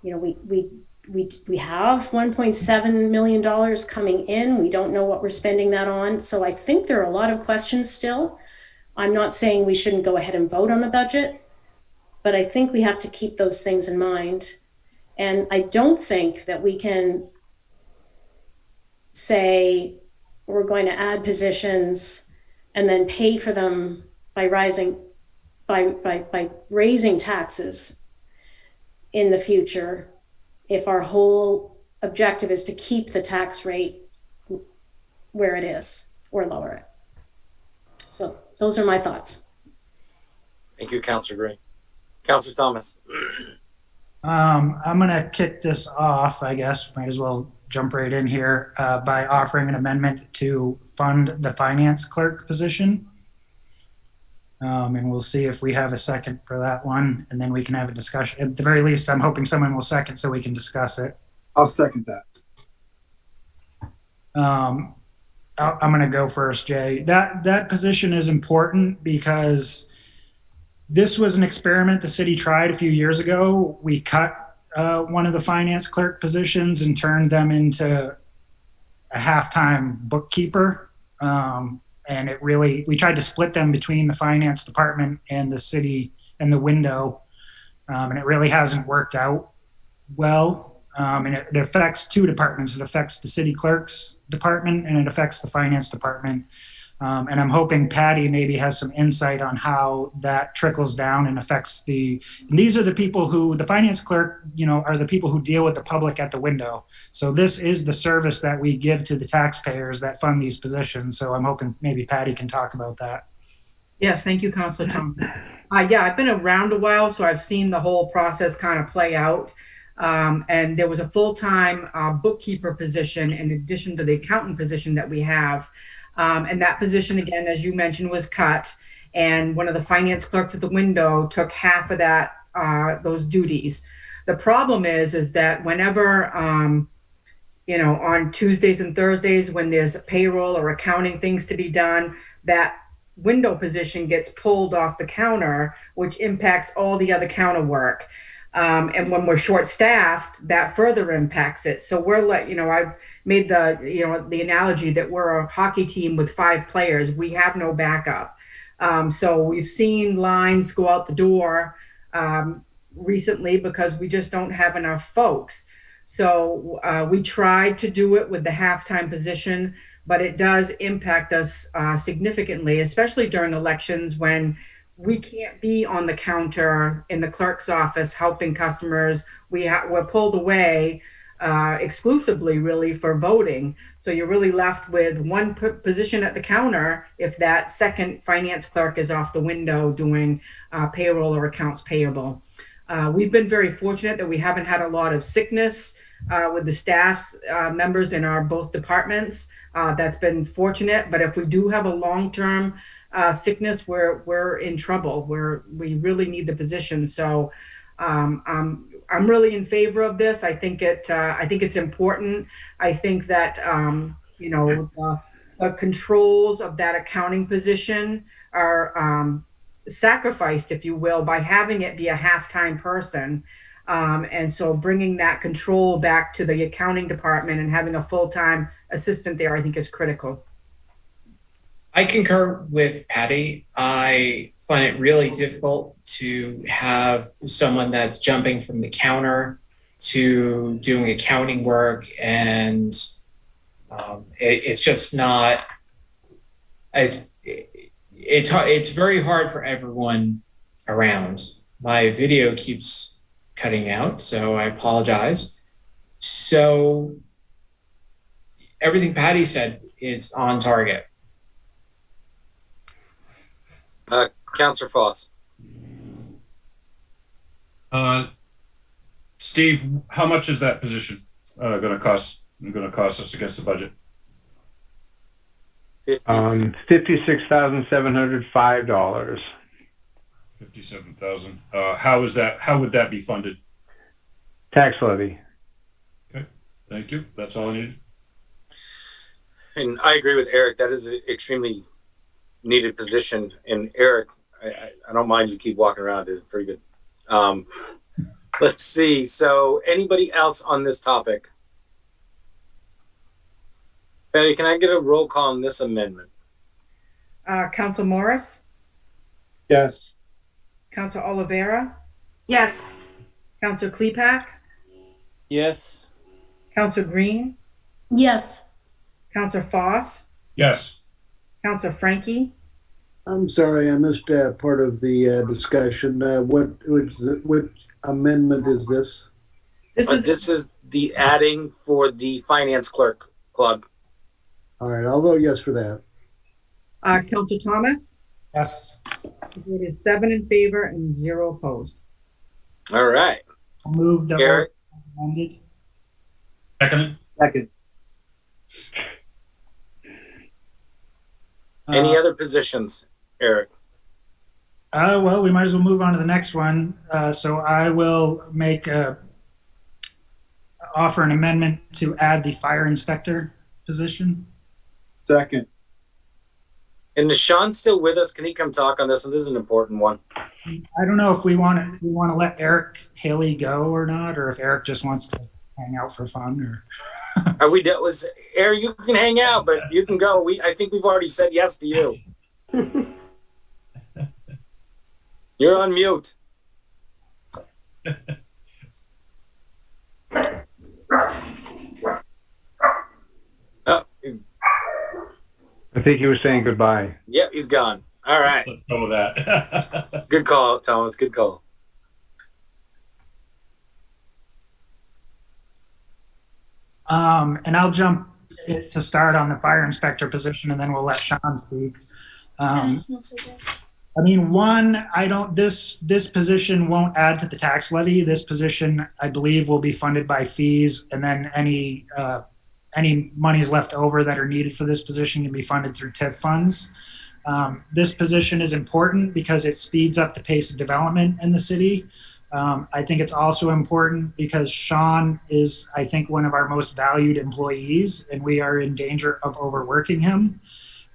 know, we have $1.7 million coming in. We don't know what we're spending that on. So I think there are a lot of questions still. I'm not saying we shouldn't go ahead and vote on the budget, but I think we have to keep those things in mind. And I don't think that we can say we're going to add positions and then pay for them by raising taxes in the future if our whole objective is to keep the tax rate where it is or lower it. So those are my thoughts. Thank you, Councillor Green. Councillor Thomas. I'm going to kick this off, I guess. Might as well jump right in here by offering an amendment to fund the finance clerk position. And we'll see if we have a second for that one, and then we can have a discussion. At the very least, I'm hoping someone will second so we can discuss it. I'll second that. I'm going to go first, Jay. That position is important because this was an experiment the city tried a few years ago. We cut one of the finance clerk positions and turned them into a half-time bookkeeper. And we tried to split them between the finance department and the city and the window. And it really hasn't worked out well. And it affects two departments. It affects the city clerk's department and it affects the finance department. And I'm hoping Patty maybe has some insight on how that trickles down and affects and these are the people the finance clerk, are the people who deal with the public at the window. So this is the service that we give to the taxpayers that fund these positions. So I'm hoping maybe Patty can talk about that. Yes, thank you, Councilor Tom. Yeah, I've been around a while, so I've seen the whole process kind of play out. And there was a full-time bookkeeper position in addition to the accountant position that we have. And that position, again, as you mentioned, was cut. And one of the finance clerks at the window took half of that, those duties. The problem is that whenever, on Tuesdays and Thursdays, when there's payroll or accounting things to be done, that window position gets pulled off the counter, which impacts all the other counter work. And when we're short-staffed, that further impacts it. So I've made the analogy that we're a hockey team with 5 players. We have no backup. So we've seen lines go out the door recently because we just don't have enough folks. So we tried to do it with the halftime position, but it does impact us significantly, especially during elections when we can't be on the counter in the clerk's office helping customers. We're pulled away exclusively really for voting. So you're really left with one position at the counter if that second finance clerk is off the window doing payroll or accounts payable. We've been very fortunate that we haven't had a lot of sickness with the staff members in our both departments. That's been fortunate. But if we do have a long-term sickness, we're in trouble. We really need the position. So I'm really in favor of this. I think it's important. I think that the controls of that accounting position are sacrificed, if you will, by having it be a half-time person. And so bringing that control back to the accounting department and having a full-time assistant there, I think is critical. I concur with Patty. I find it really difficult to have someone that's jumping from the counter to doing accounting work, and it's just not. It's very hard for everyone around. My video keeps cutting out, so I apologize. So everything Patty said is on target. Councillor Foss. Steve, how much is that position going to cost us against the budget? $56,705. 57,000. How would that be funded? Tax levy. Okay, thank you. That's all I needed. And I agree with Eric. That is an extremely needed position. And Eric, I don't mind you keep walking around. It's pretty good. Let's see. So anybody else on this topic? Betty, can I get a roll call on this amendment? Council Morris, Yes. Council Oliveira, Yes. Council Klepak, Yes. Council Green, Yes. Council Foss, Yes. Council Frankie, I'm sorry, I missed part of the discussion. What amendment is this? This is the adding for the finance clerk club. All right, I'll vote yes for that. Council Thomas. Yes. It is 7 in favor and 0 opposed. All right. I'll move the Eric? order as amended. Second. Second. Any other positions, Eric? Well, we might as well move on to the next one. So I will offer an amendment to add the fire inspector position. Second. And is Sean still with us? Can he come talk on this? And this is an important one. I don't know if we want to let Eric Haley go or not, or if Eric just wants to hang out for fun. Or Are we? Was Eric? You can hang out, but you can go. I think we've already said yes to you. You're on mute. Oh, I think he was saying goodbye. yeah, he's gone. All right. Let's go with that. Good call, Thomas. Good call. and I'll jump to start on the fire inspector position, and then we'll let Sean speak. I mean, this position won't add to the tax levy. This position, I believe, will be funded by fees, and then any monies left over that are needed for this position can be funded through TIF funds. This position is important because it speeds up the pace of development in the city. I think it's also important because Sean is, I think, one of our most valued employees, and we are in danger of overworking him.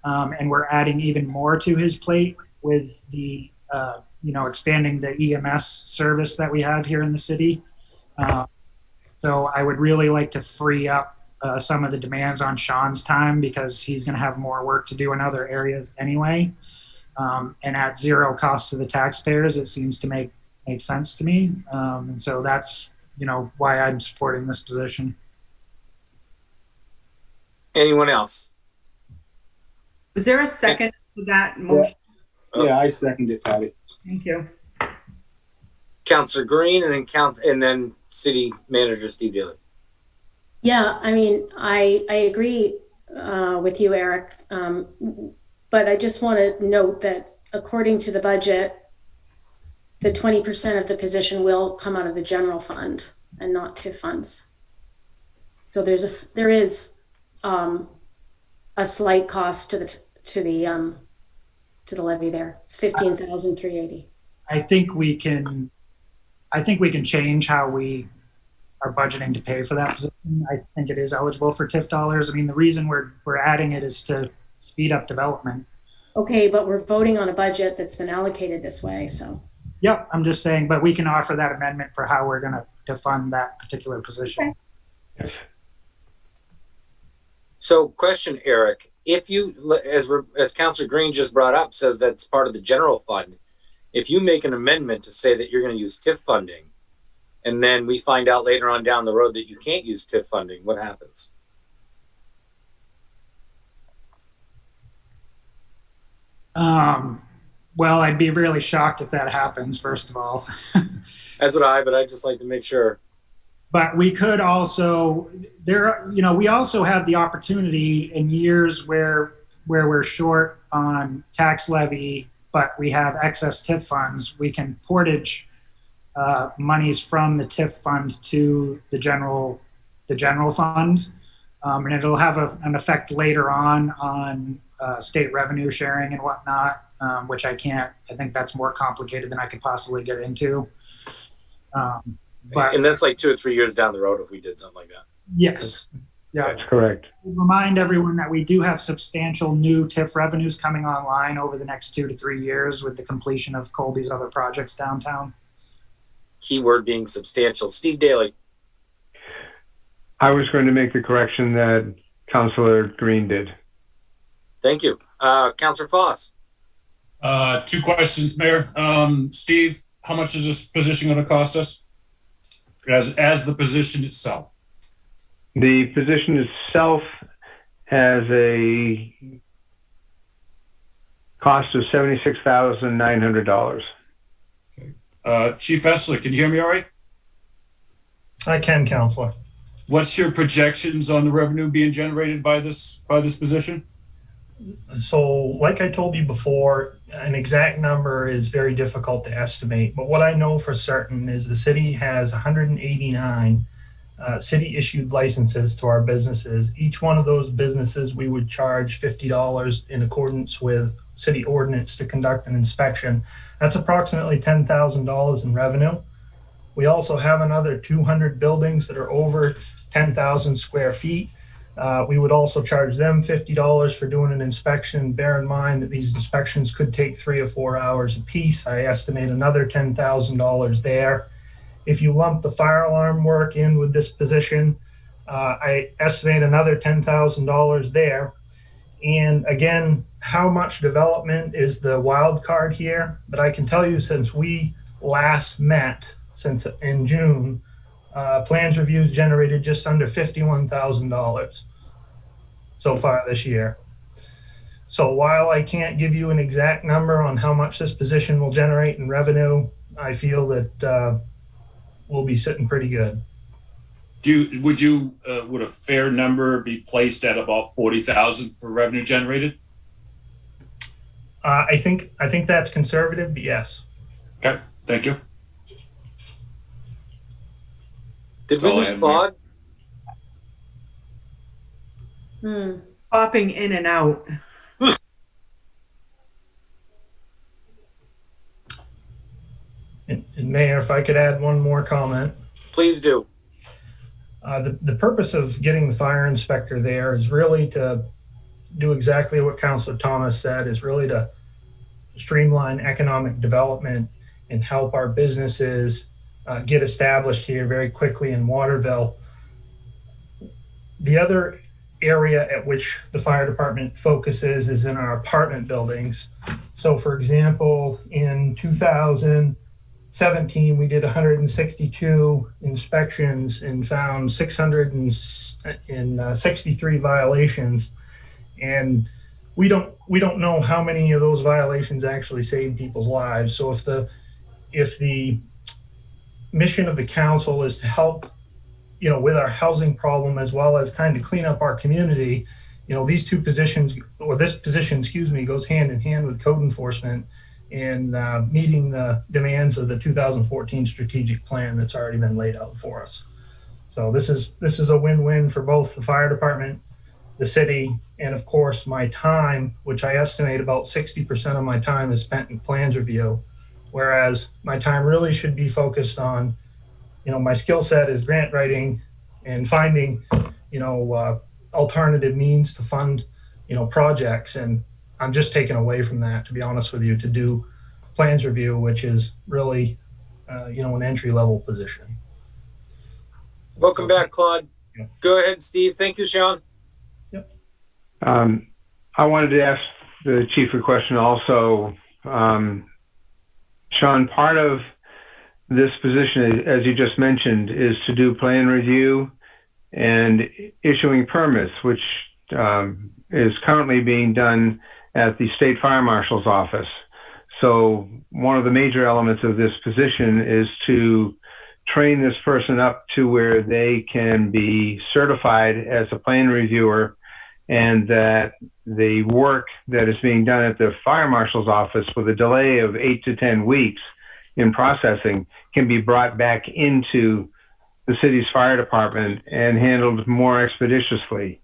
And we're adding even more to his plate with the, expanding the EMS service that we have here in the city. So I would really like to free up some of the demands on Sean's time because he's going to have more work to do in other areas anyway. And at zero cost to the taxpayers, it seems to make sense to me. And so that's, why I'm supporting this position. Anyone else? Was there a second to that motion? Yeah, I second it, Patty. Thank you. Councillor Green, and then City Manager Steve Daly. Yeah, I mean, I agree with you, Eric. But I just want to note that according to the budget, the 20% of the position will come out of the general fund and not TIF funds. So there is a slight cost to the levy there. It's 15,380. I think we can change how we are budgeting to pay for that position. I think it is eligible for TIF dollars. I mean, the reason we're adding it is to speed up development. Okay, but we're voting on a budget that's been allocated this way, so. Yep, I'm just saying, but we can offer that amendment for how we're going to fund that particular position. Okay. So, question, Eric, if you, as Councilor Green just brought up, says that's part of the general fund, if you make an amendment to say that you're going to use TIF funding, and then we find out later on down the road that you can't use TIF funding, what happens? Well, I'd be really shocked if that happens, first of all. As would I, but I'd just like to make sure. But we could also, we also have the opportunity in years where we're short on tax levy, but we have excess TIF funds, we can portage monies from the TIF fund to the general fund. And it'll have an effect later on state revenue sharing and whatnot, which I think that's more complicated than I could possibly get into. And that's like 2 or 3 years down the road if we did something like that. Yes. Yeah. That's correct. Remind everyone that we do have substantial new TIF revenues coming online over the next 2 to 3 years with the completion of Colby's other projects downtown. Keyword being substantial. Steve Daly. I was going to make the correction that Councilor Green did. Thank you. Councilor Foss. 2 questions, Mayor. Steve, how much is this position going to cost us? As the position itself? The position itself has a cost of $76,900. Chief Essler, can you hear me all right? I can, Counselor. What's your projections on the revenue being generated by this position? So, like I told you before, an exact number is very difficult to estimate. But what I know for certain is the city has 189 city-issued licenses to our businesses. Each one of those businesses, we would charge $50 in accordance with city ordinance to conduct an inspection. That's approximately $10,000 in revenue. We also have another 200 buildings that are over 10,000 square feet. We would also charge them $50 for doing an inspection. Bear in mind that these inspections could take 3 or 4 hours a piece. I estimate another $10,000 there. If you lump the fire alarm work in with this position, I estimate another $10,000 there. And again, how much development is the wild card here? But I can tell you, since we last met, since in June, plans reviews generated just under $51,000 so far this year. So while I can't give you an exact number on how much this position will generate in revenue, I feel that we'll be sitting pretty good. Would a fair number be placed at about 40,000 for revenue generated? I think that's conservative, but yes. Okay, thank you. Did we lose Claude? Popping in and out. And Mayor, if I could add one more comment. Please do. The purpose of getting the fire inspector there is really to do exactly what Councilor Thomas said, is really to streamline economic development and help our businesses get established here very quickly in Waterville. The other area at which the fire department focuses is in our apartment buildings. So for example, in 2017, we did 162 inspections and found 663 violations. And we don't know how many of those violations actually saved people's lives. So if the mission of the council is to help, with our housing problem, as well as kind of clean up our community, these two positions, or this position, goes hand in hand with code enforcement. in meeting the demands of the 2014 strategic plan that's already been laid out for us. So this is a win-win for both the fire department, the city, and of course my time, which I estimate about 60% of my time is spent in plans review, whereas my time really should be focused on, my skill set is grant writing and finding, alternative means to fund, projects. And I'm just taken away from that, to be honest with you, to do plans review, which is really, an entry level position. Welcome back, Claude. Yeah. Go ahead, Steve. Thank you, Sean. I wanted to ask the chief a question also. Sean, part of this position, as you just mentioned, is to do plan review and issuing permits, which is currently being done at the state fire marshal's office. So one of the major elements of this position is to train this person up to where they can be certified as a plan reviewer, and that the work that is being done at the fire marshal's office with a delay of 8 to 10 weeks in processing can be brought back into the city's fire department and handled more expeditiously.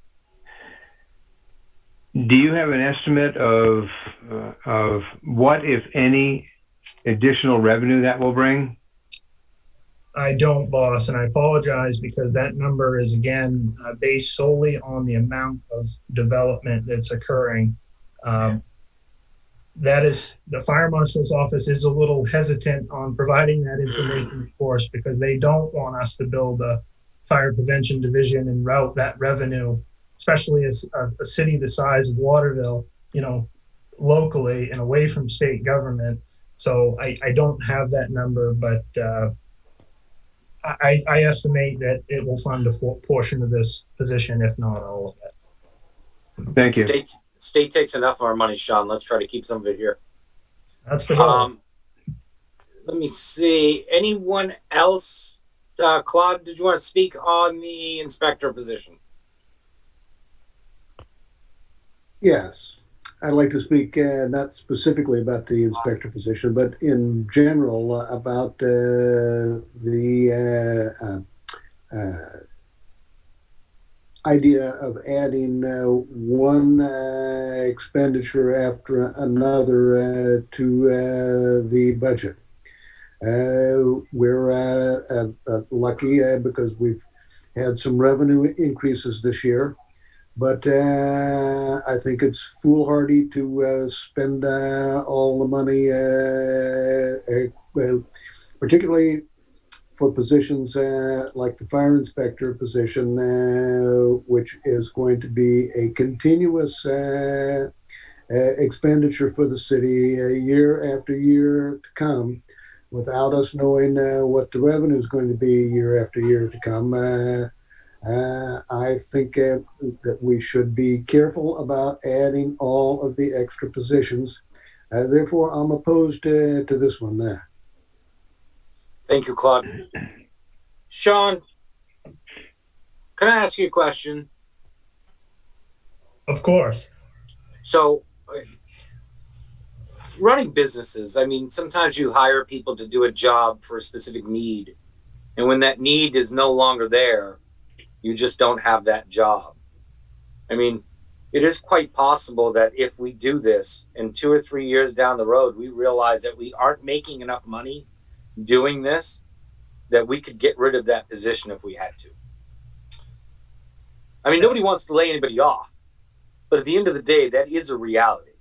Do you have an estimate of what, if any, additional revenue that will bring? I don't, boss, and I apologize because that number is, again, based solely on the amount of development that's occurring. That is, the fire marshal's office is a little hesitant on providing that information, of course, because they don't want us to build a fire prevention division and route that revenue, especially as a city the size of Waterville, locally and away from state government. So I don't have that number, but I estimate that it will fund a portion of this position, if not all of it. Thank you. State takes enough of our money, Sean. Let's try to keep some of it here. That's the goal. Let me see. Anyone else? Claude, did you want to speak on the inspector position? Yes, I'd like to speak not specifically about the inspector position, but in general about the idea of adding one expenditure after another to the budget. We're lucky because we've had some revenue increases this year, but I think it's foolhardy to spend all the money, particularly for positions like the fire inspector position, which is going to be a continuous expenditure for the city year after year to come, without us knowing what the revenue is going to be year after year to come. I think that we should be careful about adding all of the extra positions. Therefore, I'm opposed to this one there. Thank you, Claude. Sean, can I ask you a question? Of course. So, running businesses, I mean, sometimes you hire people to do a job for a specific need. And when that need is no longer there, you just don't have that job. I mean, it is quite possible that if we do this and 2 or 3 years down the road, we realize that we aren't making enough money doing this, that we could get rid of that position if we had to. I mean, nobody wants to lay anybody off, but at the end of the day, that is a reality.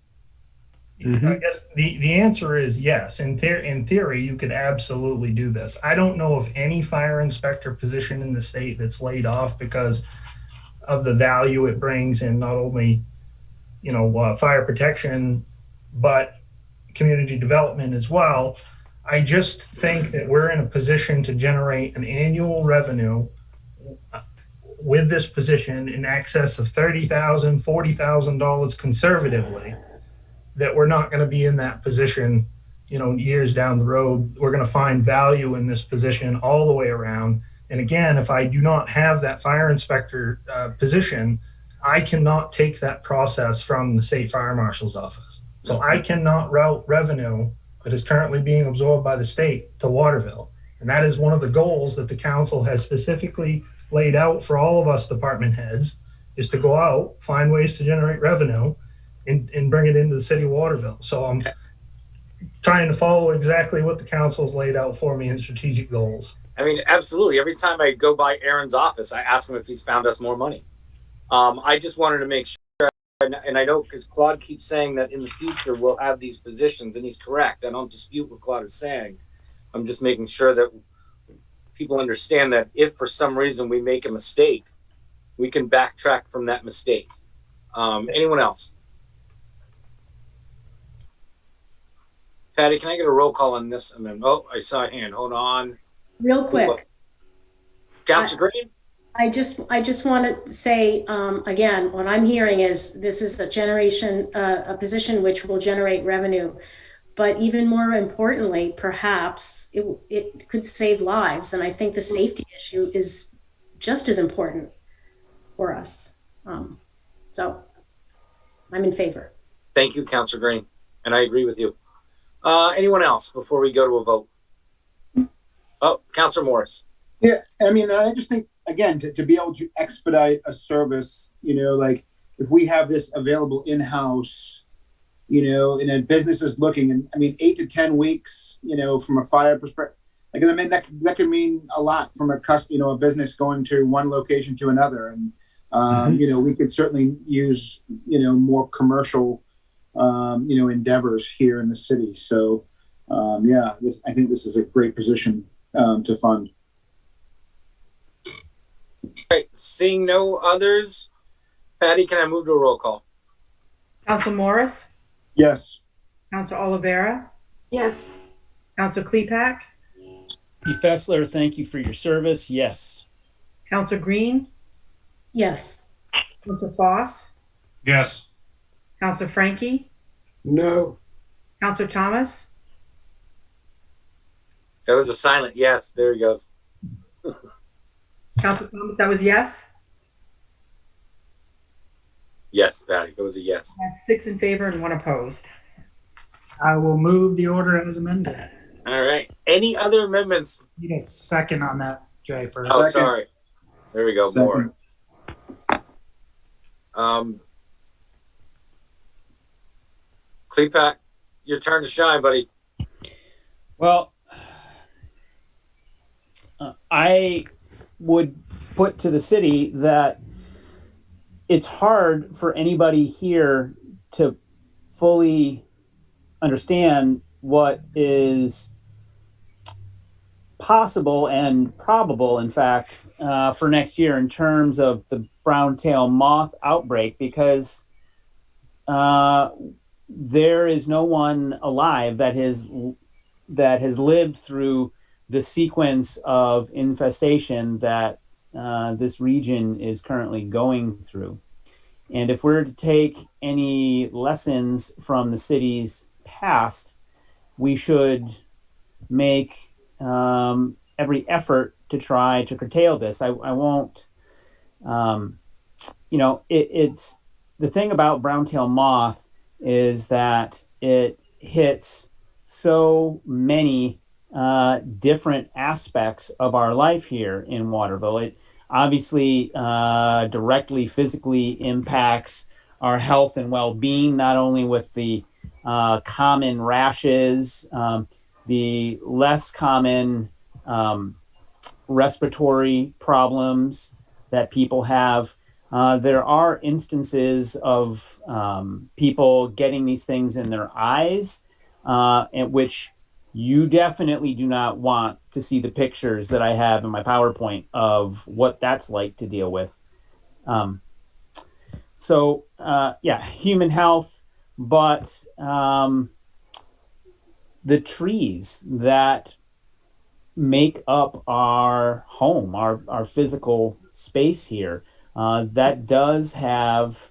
Mm-hmm. I guess the answer is yes. In theory, you could absolutely do this. I don't know of any fire inspector position in the state that's laid off because of the value it brings in not only, fire protection, but community development as well. I just think that we're in a position to generate an annual revenue with this position in excess of $30,000, $40,000 conservatively, that we're not going to be in that position, years down the road. We're going to find value in this position all the way around. And again, if I do not have that fire inspector position, I cannot take that process from the state fire marshal's office. So I cannot route revenue that is currently being absorbed by the state to Waterville. And that is one of the goals that the council has specifically laid out for all of us department heads, is to go out, find ways to generate revenue and bring it into the city of Waterville. So I'm trying to follow exactly what the council's laid out for me in strategic goals. I mean, absolutely. Every time I go by Aaron's office, I ask him if he's found us more money. I just wanted to make sure, and I know because Claude keeps saying that in the future we'll have these positions, and he's correct. I don't dispute what Claude is saying. I'm just making sure that people understand that if for some reason we make a mistake, we can backtrack from that mistake. Anyone else? Patty, can I get a roll call on this amendment? Oh, I saw a hand. Hold on. Real quick. Councilor Green? I just want to say, again, what I'm hearing is this is a position which will generate revenue, but even more importantly, perhaps it could save lives. And I think the safety issue is just as important for us. So I'm in favor. Thank you, Councilor Green. And I agree with you. Anyone else before we go to a vote? Oh, Councilor Morris. Yeah, I mean, I just think, again, to be able to expedite a service, like if we have this available in-house, and a business is looking, and I mean, 8 to 10 weeks, from a fire perspective, like, I mean, that could mean a lot from a business going to one location to another. And, we could certainly use, more commercial, endeavors here in the city. So, I think this is a great position to fund. Right. Seeing no others, Patty, can I move to a roll call? Council Morris, Yes. Council Oliveira, Yes. Council Klepak, P. Fessler, thank you for your service. Yes. Council Green, Yes. Council Foss, Yes. Council Frankie, No. Council Thomas, That was a silent yes. There he goes. Council Thomas, that was yes. Yes, Patty, it was a yes. That's 6 in favor and 1 opposed. I will move the order as amended. All right. Any other amendments? Need a second on that, Jay, first. Oh, Second. sorry. There we go. Second. More. Klepak, your turn to shine, buddy. Well, I would put to the city that it's hard for anybody here to fully understand what is possible and probable, in fact, for next year in terms of the brown-tail moth outbreak, because there is no one alive that has lived through the sequence of infestation that this region is currently going through. And if we're to take any lessons from the city's past, we should make every effort to try to curtail this. I won't, it's the thing about brown-tail moth is that it hits so many different aspects of our life here in Waterville. It obviously directly physically impacts our health and well-being, not only with the common rashes, the less common respiratory problems that people have. There are instances of people getting these things in their eyes, at which you definitely do not want to see the pictures that I have in my PowerPoint of what that's like to deal with. Human health, but the trees that make up our home, our physical space here, that does have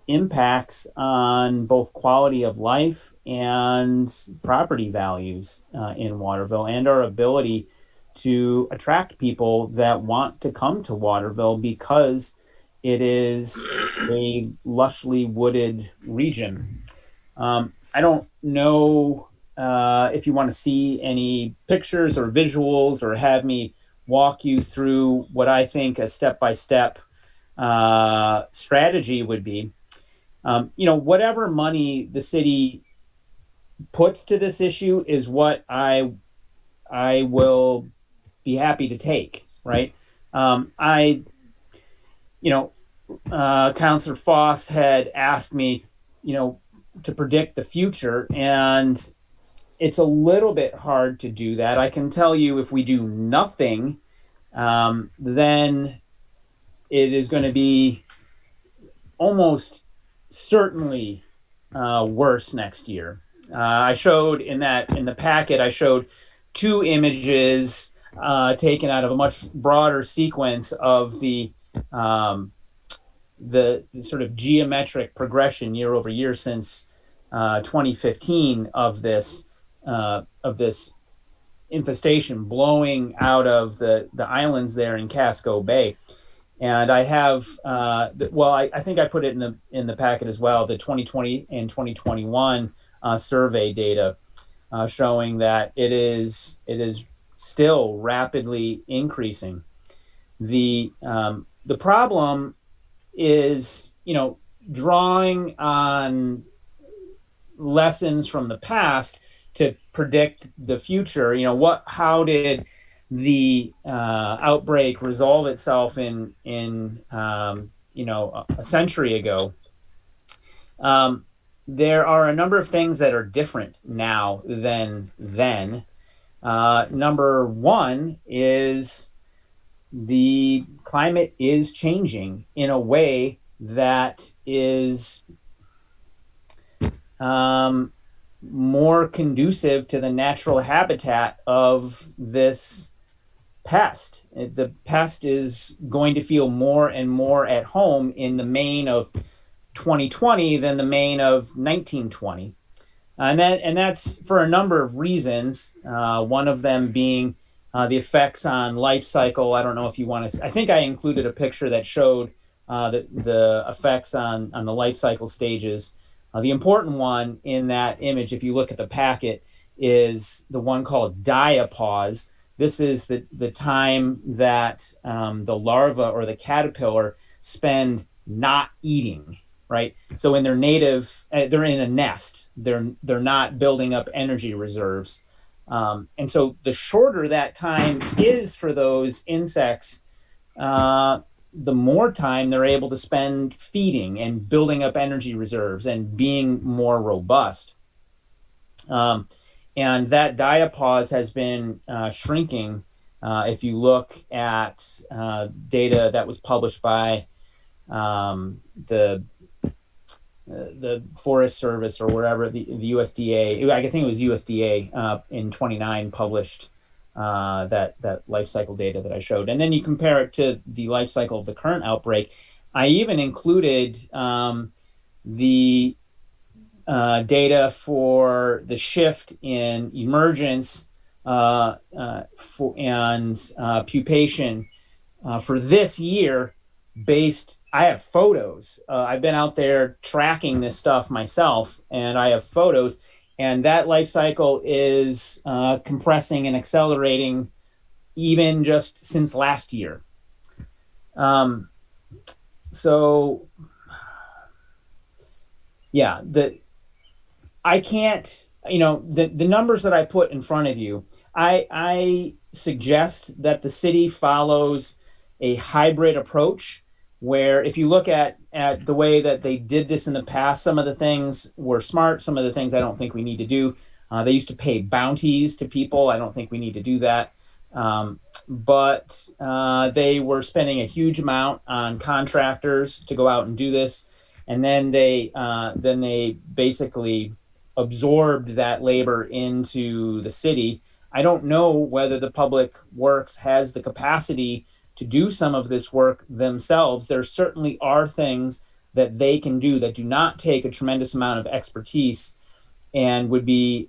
impacts on both quality of life and property values in Waterville, and our ability to attract people that want to come to Waterville because it is a lushly wooded region. I don't know if you want to see any pictures or visuals or have me walk you through what I think a step-by-step strategy would be. Whatever money the city puts to this issue is what I will be happy to take, right? Councillor Foss had asked me, to predict the future, and it's a little bit hard to do that. I can tell you if we do nothing, then it is going to be almost certainly worse next year. I showed in the packet, I showed two images taken out of a much broader sequence of the sort of geometric progression year over year since 2015 of this infestation blowing out of the islands there in Casco Bay. And I have, I think I put it in the packet as well, the 2020 and 2021 survey data showing that it is still rapidly increasing. The problem is, drawing on lessons from the past to predict the future. How did the outbreak resolve itself in a century ago? There are a number of things that are different now than then. Number one is the climate is changing in a way that is more conducive to the natural habitat of this pest. The pest is going to feel more and more at home in the Maine of 2020 than the Maine of 1920. And that's for a number of reasons. One of them being the effects on life cycle. I don't know if you want to, I think I included a picture that showed the effects on the life cycle stages. The important one in that image, if you look at the packet, is the one called diapause. This is the time that the larva or the caterpillar spend not eating, right? So in their native, they're in a nest. They're not building up energy reserves. And so the shorter that time is for those insects, the more time they're able to spend feeding and building up energy reserves and being more robust. And that diapause has been shrinking. If you look at data that was published by the Forest Service or wherever, the USDA, I think it was USDA in 29 published that life cycle data that I showed. And then you compare it to the life cycle of the current outbreak. I even included the data for the shift in emergence and pupation for this year based. I have photos. I've been out there tracking this stuff myself, and I have photos. And that life cycle is compressing and accelerating even just since last year. So, yeah, I can't, the numbers that I put in front of you, I suggest that the city follows a hybrid approach where if you look at the way that they did this in the past, some of the things were smart, some of the things I don't think we need to do. They used to pay bounties to people. I don't think we need to do that. But they were spending a huge amount on contractors to go out and do this. And then they basically absorbed that labor into the city. I don't know whether the Public Works has the capacity to do some of this work themselves. There certainly are things that they can do that do not take a tremendous amount of expertise and would be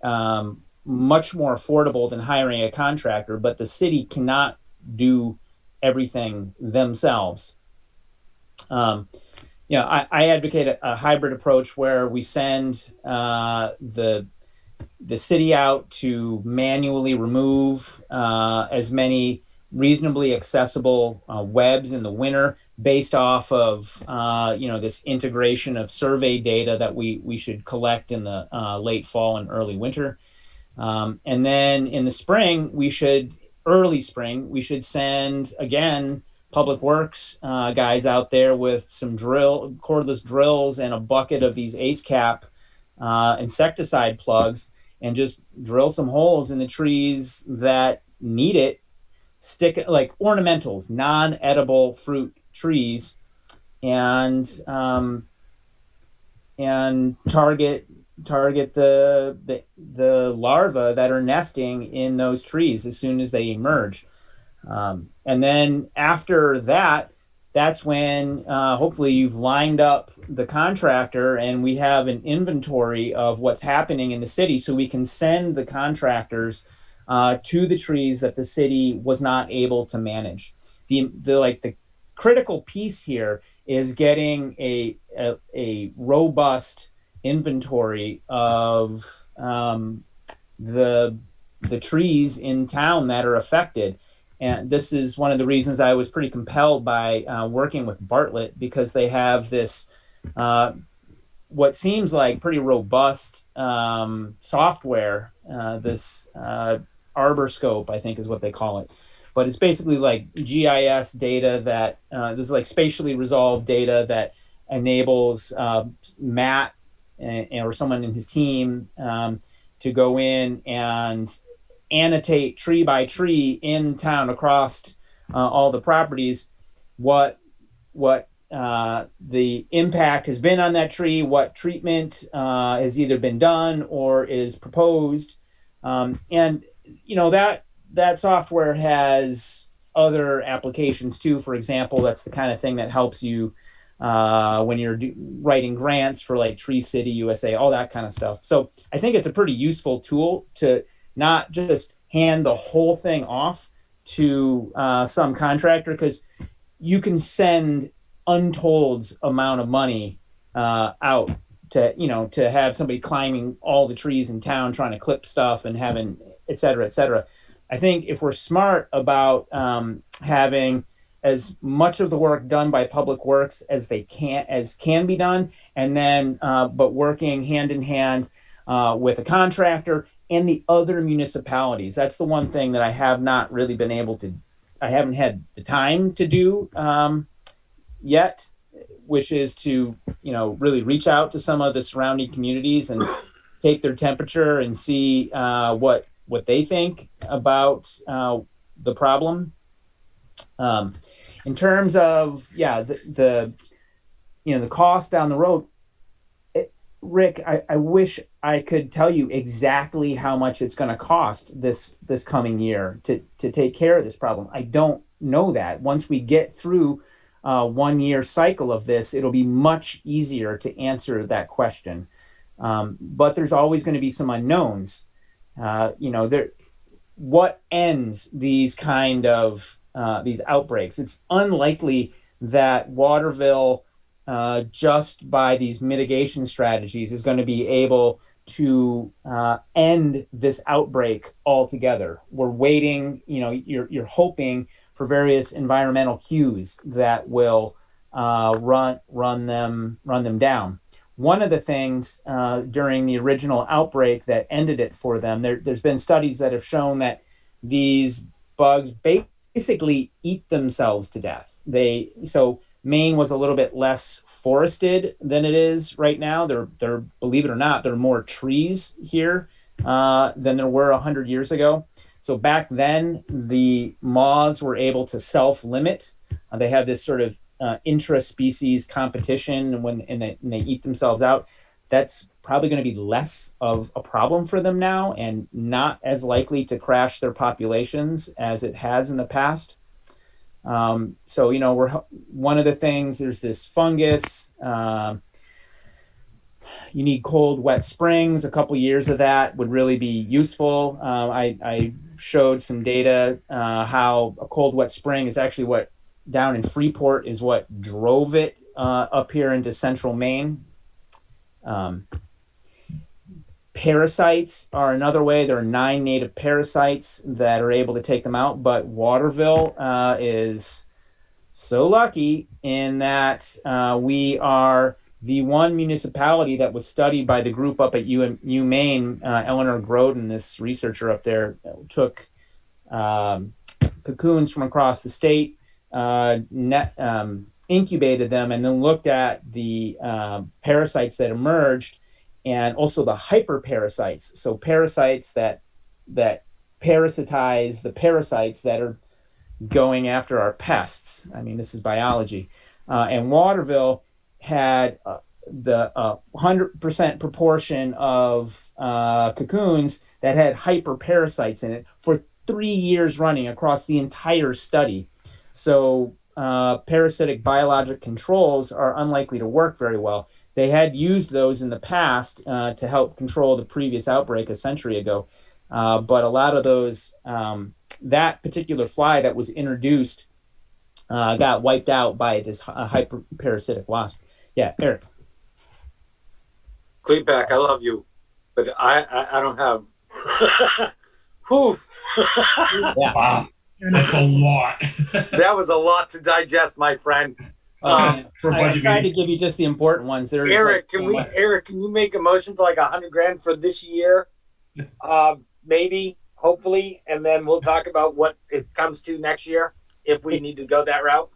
much more affordable than hiring a contractor, but the city cannot do everything themselves. I advocate a hybrid approach where we send the city out to manually remove as many reasonably accessible webs in the winter based off of this integration of survey data that we should collect in the late fall and early winter. And then in the spring, early spring, we should send, again, Public Works guys out there with some cordless drills and a bucket of these ACE cap insecticide plugs, and just drill some holes in the trees that need it, stick it like ornamentals, non-edible fruit trees, and target the larvae that are nesting in those trees as soon as they emerge. And then after that, that's when hopefully you've lined up the contractor and we have an inventory of what's happening in the city, so we can send the contractors to the trees that the city was not able to manage. The critical piece here is getting a robust inventory of the trees in town that are affected. And this is one of the reasons I was pretty compelled by working with Bartlett, because they have this what seems like pretty robust software, this Arborscope, I think is what they call it. But it's basically like GIS data that this is like spatially resolved data that enables Matt or someone in his team to go in and annotate tree by tree in town across all the properties what the impact has been on that tree, what treatment has either been done or is proposed, and that software has other applications too. For example, that's the kind of thing that helps you when you're writing grants for like Tree City USA, all that kind of stuff. So I think it's a pretty useful tool to not just hand the whole thing off to some contractor, because you can send untold amount of money out to have somebody climbing all the trees in town trying to clip stuff and having et cetera, et cetera. I think if we're smart about having as much of the work done by Public Works as can be done, and then but working hand in hand with a contractor and the other municipalities. That's the one thing that I have not really been able to, I haven't had the time to do yet, which is to, really reach out to some of the surrounding communities and take their temperature and see what they think about the problem. In terms of, the cost down the road, Rick, I wish I could tell you exactly how much it's going to cost this coming year to take care of this problem. I don't know that. Once we get through 1 year cycle of this, it'll be much easier to answer that question. But there's always going to be some unknowns. What ends these kind of these outbreaks? It's unlikely that Waterville, just by these mitigation strategies, is going to be able to end this outbreak altogether. We're waiting, you're hoping for various environmental cues that will run them down. One of the things during the original outbreak that ended it for them, there's been studies that have shown that these bugs basically eat themselves to death. So Maine was a little bit less forested than it is right now. There, believe it or not, there are more trees here than there were 100 years ago. So back then, the moths were able to self-limit. They have this sort of intra-species competition and they eat themselves out. That's probably going to be less of a problem for them now, and not as likely to crash their populations as it has in the past. So we're one of the things. There's this fungus. You need cold, wet springs. A couple years of that would really be useful. I showed some data how a cold, wet spring is actually what down in Freeport is what drove it up here into central Maine. Parasites are another way. There are 9 native parasites that are able to take them out, but Waterville is so lucky in that we are the one municipality that was studied by the group up at UMaine. Eleanor Groden, this researcher up there, took cocoons from across the state, incubated them, and then looked at the parasites that emerged, and also the hyperparasites. So parasites that parasitize the parasites that are going after our pests. I mean, this is biology. And Waterville had the 100% proportion of cocoons that had hyperparasites in it for 3 years running across the entire study. So parasitic biologic controls are unlikely to work very well. They had used those in the past to help control the previous outbreak a century ago. But a lot of those, that particular fly that was introduced got wiped out by this hyperparasitic wasp. Yeah, Eric. Cleanback, I love you, but I don't have. Whew. Yeah. Wow, that's a lot. That was a lot to digest, my friend. I tried to give you just the important ones. There's Eric, can you make a motion for like $100,000 for this year? Maybe, hopefully, and then we'll talk about what it comes to next year if we need to go that route.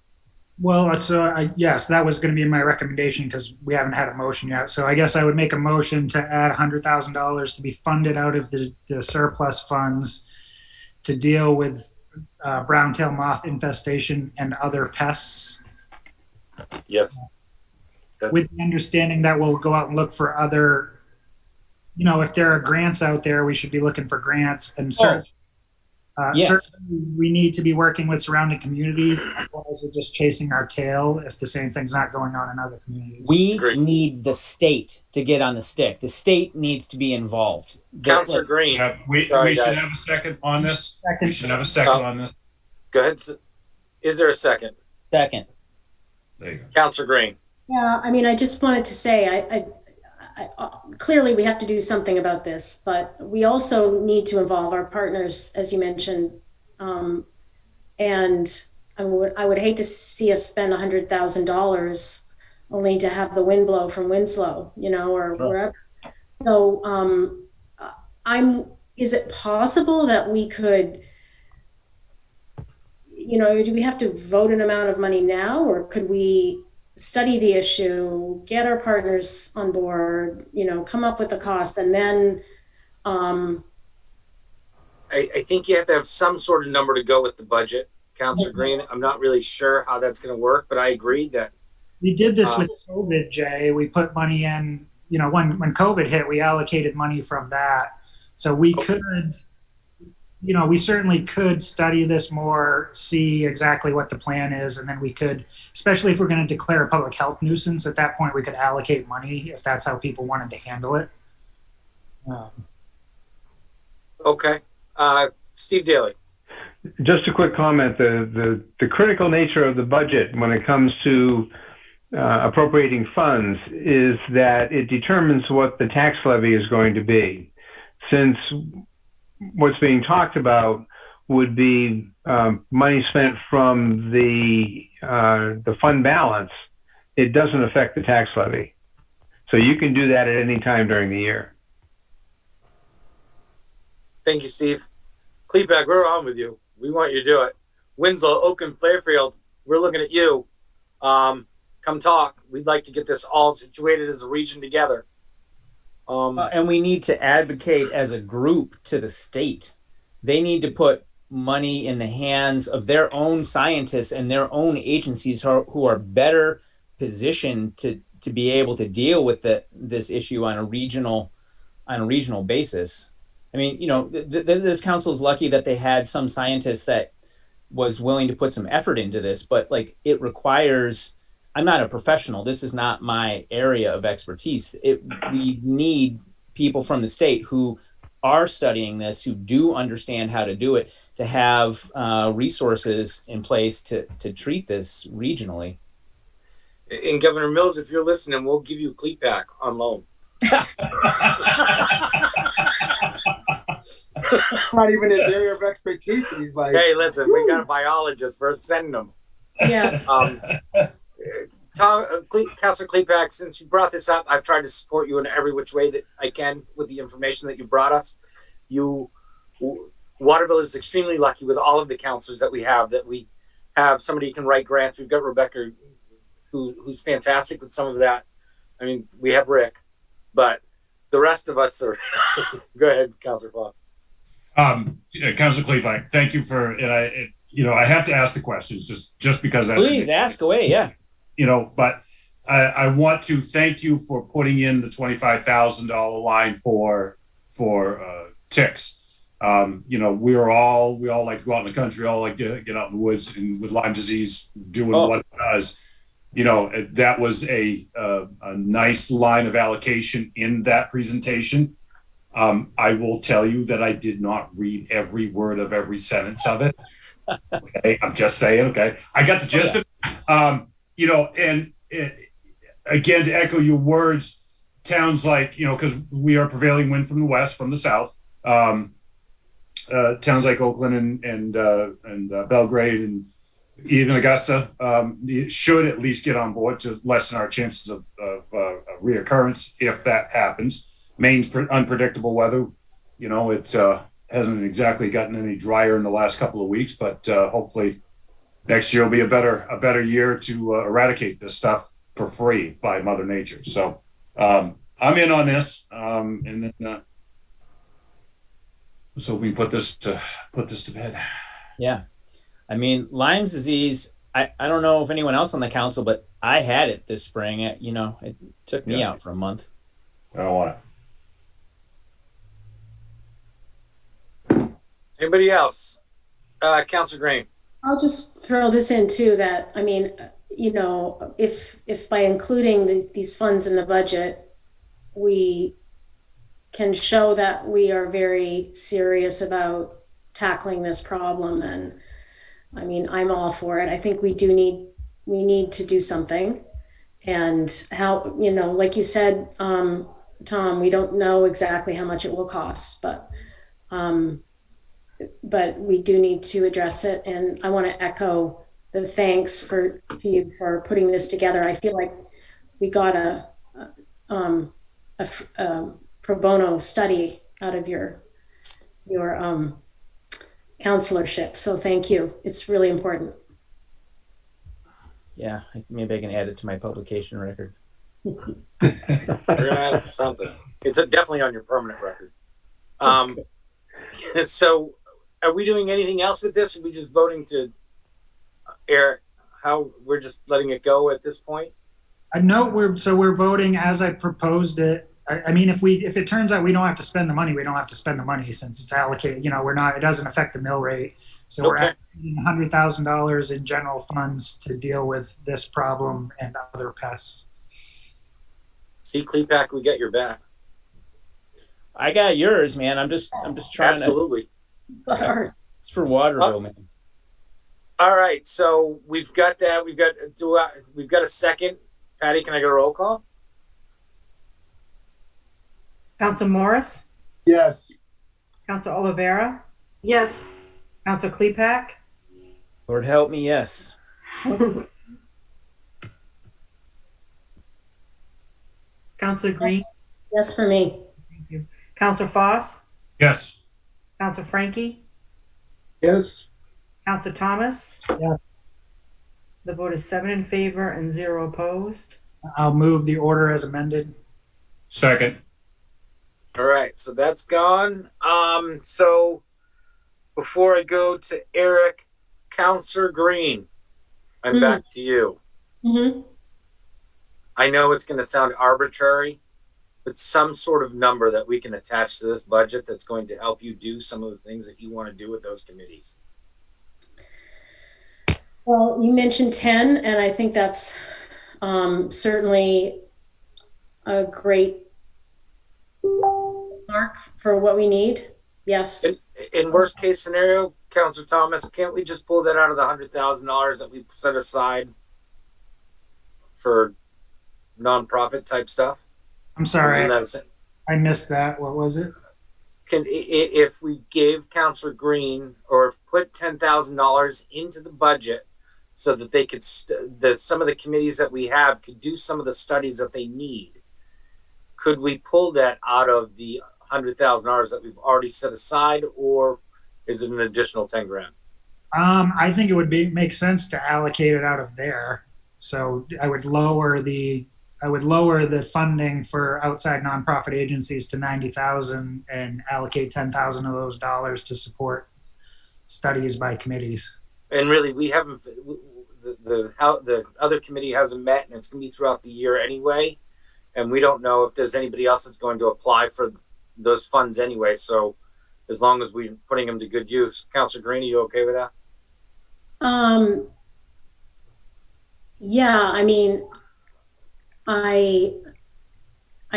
Well, so yes, that was going to be my recommendation because we haven't had a motion yet. So I guess I would make a motion to add $100,000 to be funded out of the surplus funds to deal with brown-tail moth infestation and other pests. Yes. With the understanding that we'll go out and look for other, if there are grants out there, we should be looking for grants. And certainly we need to be working with surrounding communities, otherwise we're just chasing our tail if the same thing's not going on in other communities. We need the state to get on the stick. The state needs to be involved. Councilor Green. We should have a second on this. We should have a second on this. Go ahead. Is there a second? Second. There you go. Councilor Green. Yeah, I mean, I just wanted to say, I clearly we have to do something about this, but we also need to involve our partners, as you mentioned. And I would hate to see us spend $100,000 only to have the wind blow from Winslow, or wherever. So is it possible that we could, do we have to vote an amount of money now, or could we study the issue, get our partners on board, come up with the cost, and then I think you have to have some sort of number to go with the budget, Councilor Green. I'm not really sure how that's going to work, but I agree that we did this with COVID, Jay. We put money in, when COVID hit, we allocated money from that. So we could, we certainly could study this more, see exactly what the plan is, and then we could, especially if we're going to declare a public health nuisance, at that point we could allocate money if that's how people wanted to handle it. Okay. Steve Daly. Just a quick comment. The critical nature of the budget when it comes to appropriating funds is that it determines what the tax levy is going to be. Since what's being talked about would be money spent from the fund balance, it doesn't affect the tax levy. So you can do that at any time during the year. Thank you, Steve. Cleveback, we're on with you. We want you to do it. Winslow, Oakham, Fairfield, we're looking at you. Come talk. We'd like to get this all situated as a region together. And we need to advocate as a group to the state. They need to put money in the hands of their own scientists and their own agencies who are better positioned to be able to deal with this issue on a regional basis. I mean, this council is lucky that they had some scientist that was willing to put some effort into this, but it requires, I'm not a professional. This is not my area of expertise. We need people from the state who are studying this, who do understand how to do it, to have resources in place to treat this regionally. And Governor Mills, if you're listening, we'll give you a cleat pack on loan. Not even his area of expertise. He's like, Hey, listen, we got a biologist. We're sending them. Yeah. Tom, Councilor Klepak, since you brought this up, I've tried to support you in every which way that I can with the information that you brought us. Waterville is extremely lucky with all of the councilors that we have somebody who can write grants. We've got Rebecca, who's fantastic with some of that. I mean, we have Rick, but the rest of us are. Go ahead, Councilor Foss. Councilor Klepak, thank you for, and I have to ask the questions just because that's. Please ask away. Yeah. But I want to thank you for putting in the $25,000 line for ticks. We all like to go out in the country, all like to get out in the woods, and with Lyme disease doing what it does. That was a nice line of allocation in that presentation. I will tell you that I did not read every word of every sentence of it. Okay, I'm just saying. Okay, I got the gist of it. Again, to echo your words, towns like, because we are prevailing wind from the west, from the south, towns like Oakland and Belgrade and even Augusta should at least get on board to lessen our chances of reoccurrence if that happens. Maine's unpredictable weather, it hasn't exactly gotten any drier in the last couple of weeks, but hopefully next year will be a better year to eradicate this stuff for free by Mother Nature. So I'm in on this, and then so we put this to bed. Yeah, I mean, Lyme's disease. I don't know if anyone else on the council, but I had it this spring. It took me out for a month. I don't want it. Anybody else? Councilor Green. I'll just throw this in too, that, I mean, if by including these funds in the budget, we can show that we are very serious about tackling this problem, then, I mean, I'm all for it. I think we need to do something. And how, like you said, Tom, we don't know exactly how much it will cost, but we do need to address it. And I want to echo the thanks for you for putting this together. I feel like we got a pro bono study out of your counselorship. So thank you. It's really important. Yeah, maybe I can add it to my publication record. We're gonna add it to something. It's definitely on your permanent record. So are we doing anything else with this? Or are we just voting to air how we're just letting it go at this point? No, we're voting as I proposed it. I mean, if it turns out we don't have to spend the money, we don't have to spend the money since it's allocated. It doesn't affect the mill rate. So we're allocating $100,000 in general funds to deal with this problem and other pests. See, Klepak, we get your back. I got yours, man. I'm just trying. Absolutely. It's for Waterville, man. All right, so we've got that. We've got a second. Patty, can I get a roll call? Council Morris? Yes. Council Oliveira? Yes. Council Klepak? Lord help me, yes. Councilor Green? Yes, for me. Thank you. Councilor Foss? Yes. Councilor Frankie? Yes. Councilor Thomas? Yes. The vote is 7 in favor and 0 opposed. I'll move the order as amended. Second. All right, so that's gone. So before I go to Eric, Councilor Green, I'm back to you. Mm-hmm. I know it's going to sound arbitrary, but some sort of number that we can attach to this budget that's going to help you do some of the things that you want to do with those committees. Well, you mentioned 10, and I think that's certainly a great mark for what we need. Yes. In worst case scenario, Councilor Thomas, can't we just pull that out of the $100,000 that we set aside for nonprofit type stuff? I'm sorry, Isn't that a sen- I missed that. What was it? if we gave Councillor Green or put $10,000 into the budget so that they could some of the committees that we have could do some of the studies that they need, could we pull that out of the $100,000 that we've already set aside, or is it an additional 10 grand? I think it would make sense to allocate it out of there. So I would lower the funding for outside nonprofit agencies to 90,000 and allocate 10,000 of those dollars to support studies by committees. And really, we haven't. The other committee hasn't met, and it's going to be throughout the year anyway. And we don't know if there's anybody else that's going to apply for those funds anyway. So, as long as we're putting them to good use, Councillor Green, are you okay with that? Yeah, I mean, I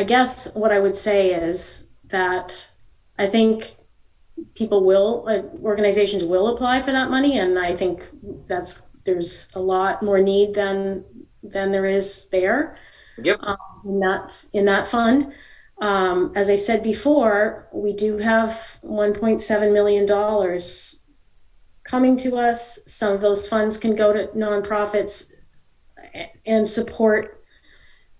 guess what I would say is that I think organizations will apply for that money, and I think there's a lot more need than there is there. Yep. In that fund. As I said before, we do have $1.7 million coming to us. Some of those funds can go to nonprofits and support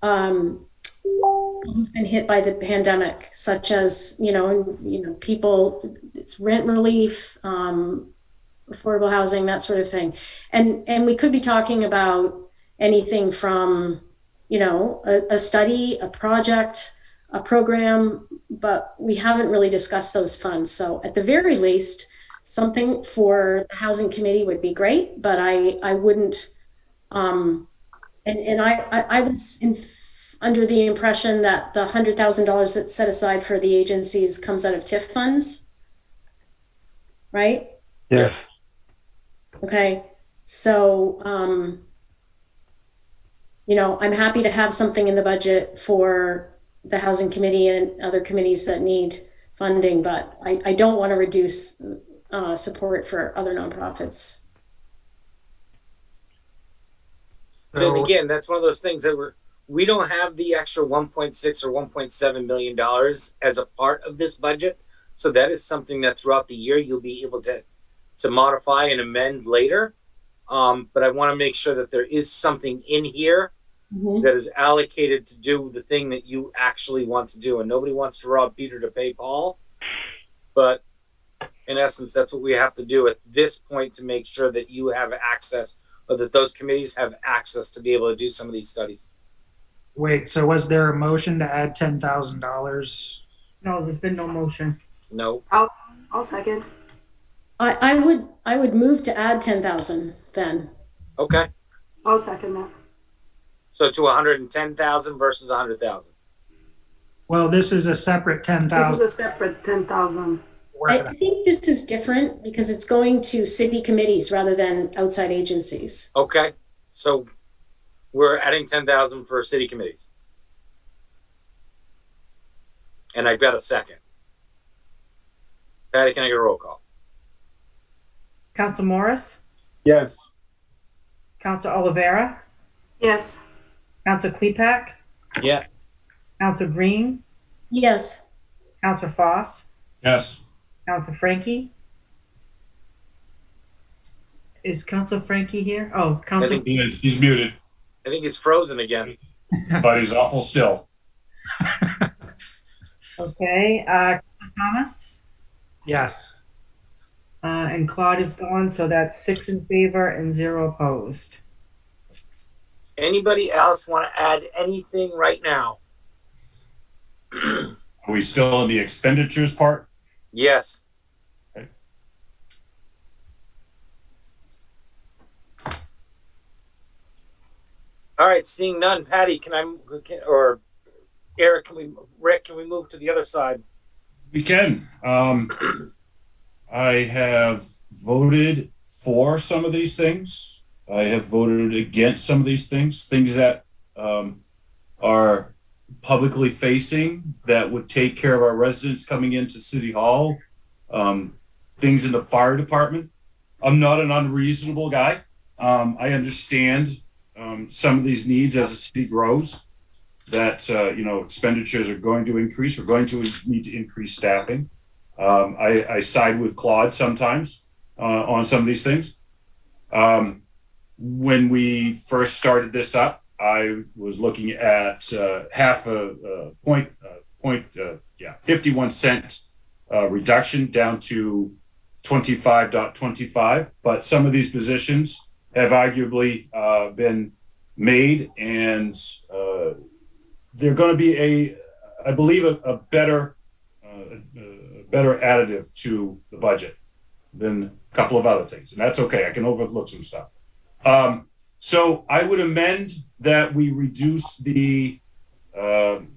who've been hit by the pandemic, such as people. It's rent relief, affordable housing, that sort of thing, and we could be talking about anything from a study, a project, a program, but we haven't really discussed those funds. So at the very least, something for the housing committee would be great, but I wouldn't. And I was under the impression that the $100,000 that's set aside for the agencies comes out of TIF funds, right? Yes. Okay, so I'm happy to have something in the budget for the housing committee and other committees that need funding, but I don't want to reduce support for other nonprofits. And again, that's one of those things that we don't have the extra 1.6 or $1.7 million as a part of this budget. So that is something that throughout the year you'll be able to modify and amend later. But I want to make sure that there is something in here that is allocated to do the thing that you actually want to do. And nobody wants to rob Peter to pay Paul. But in essence, that's what we have to do at this point to make sure that you have access, or that those committees have access to be able to do some of these studies. Wait, so was there a motion to add $10,000? No, there's been no motion. No. I'll second. I would move to add 10,000 then. Okay. I'll second that. So to 110,000 versus 100,000. Well, this is a separate 10,000. This is a separate 10,000. I think this is different because it's going to city committees rather than outside agencies. Okay. So we're adding 10,000 for city committees. And I've got a second. Patty, can I get a roll call? Council Morris, Yes. Council Oliveira, Yes. Council Klepak, Yeah. Council Green, Yes. Council Foss, Yes. Council Frankie. Is Council Frankie here? Oh, Council. He is. He's muted, I think he's frozen again. but he's awful still. Okay, Council Thomas, Yes. and Claude is gone, so that's 6 in favor and 0 opposed. Anybody else want to add anything right now? Are we still in the expenditures part? Yes. Okay. All right, seeing none. Patty, or Eric, Rick, can we move to the other side? We can. I have voted for some of these things. I have voted against some of these things that are publicly facing that would take care of our residents coming into City Hall. Things in the fire department. I'm not an unreasonable guy. I understand some of these needs as the city grows, that, expenditures are going to increase. We're going to need to increase staffing. I side with Claude sometimes on some of these things. When we first started this up, I was looking at half a point, 51 cent reduction down to 25.25. But some of these positions have arguably been made, and they're going to be I believe, a better additive to the budget than a couple of other things, and that's okay. I can overlook some stuff. So I would amend that we reduce the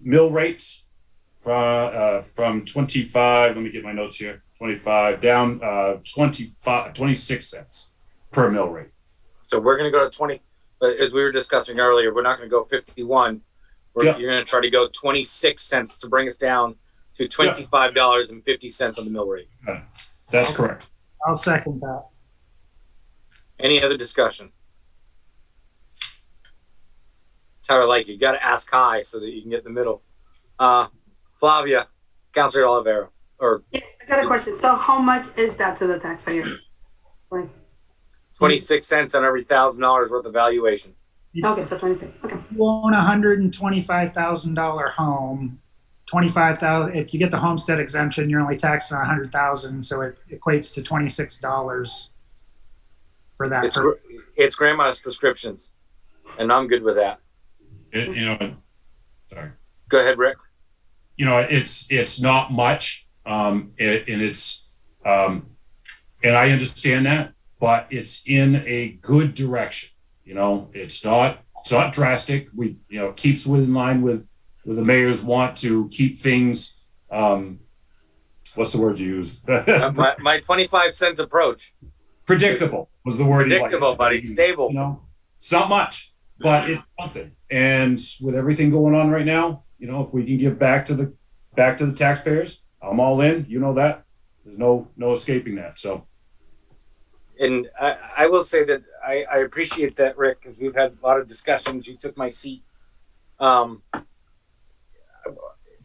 mill rate from 25. Let me get my notes here. 25 down 26 cents per mill rate. So we're going to go to 20. But as we were discussing earlier, we're not going to go 51. You're going to try to go 26 cents to bring us down to $25.50 on the mill rate. That's correct. I'll second that. Any other discussion? That's how I like it. You got to ask high so that you can get in the middle. Flavia, Councilor Oliveira. Yes, I got a question. So how much is that to the taxpayer? Like 26 cents on every $1,000 worth of valuation. Okay, so 26. Okay. You own $125,000 home. 25,000. If you get the homestead exemption, you're only taxed on 100,000, so it equates to $26 for that. It's grandma's prescriptions, and I'm good with that. Sorry. Go ahead, Rick. It's not much, and I understand that, but it's in a good direction. It's not drastic. Keeps in line with the mayor's want to keep things. What's the word you use? my 25-cent approach. Predictable was the word. Predictable, buddy. Stable. It's not much, but it's something. And with everything going on right now, if we can give back to the taxpayers, I'm all in. You know that. There's no escaping that. So. And I will say that I appreciate that, Rick, because we've had a lot of discussions. You took my seat.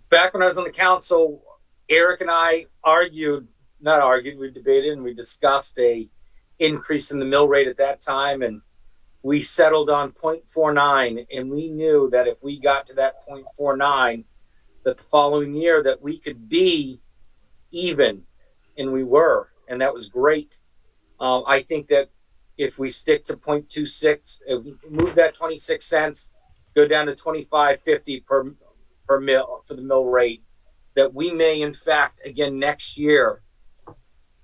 Back when I was on the council, Eric and I we debated and we discussed a increase in the mill rate at that time, and we settled on 0.49, and we knew that if we got to that 0.49, that the following year that we could be even, and we were, and that was great. I think that if we stick to 0.26, if we move that 26 cents, go down to 25.50 per mill for the mill rate, that we may, in fact, again next year,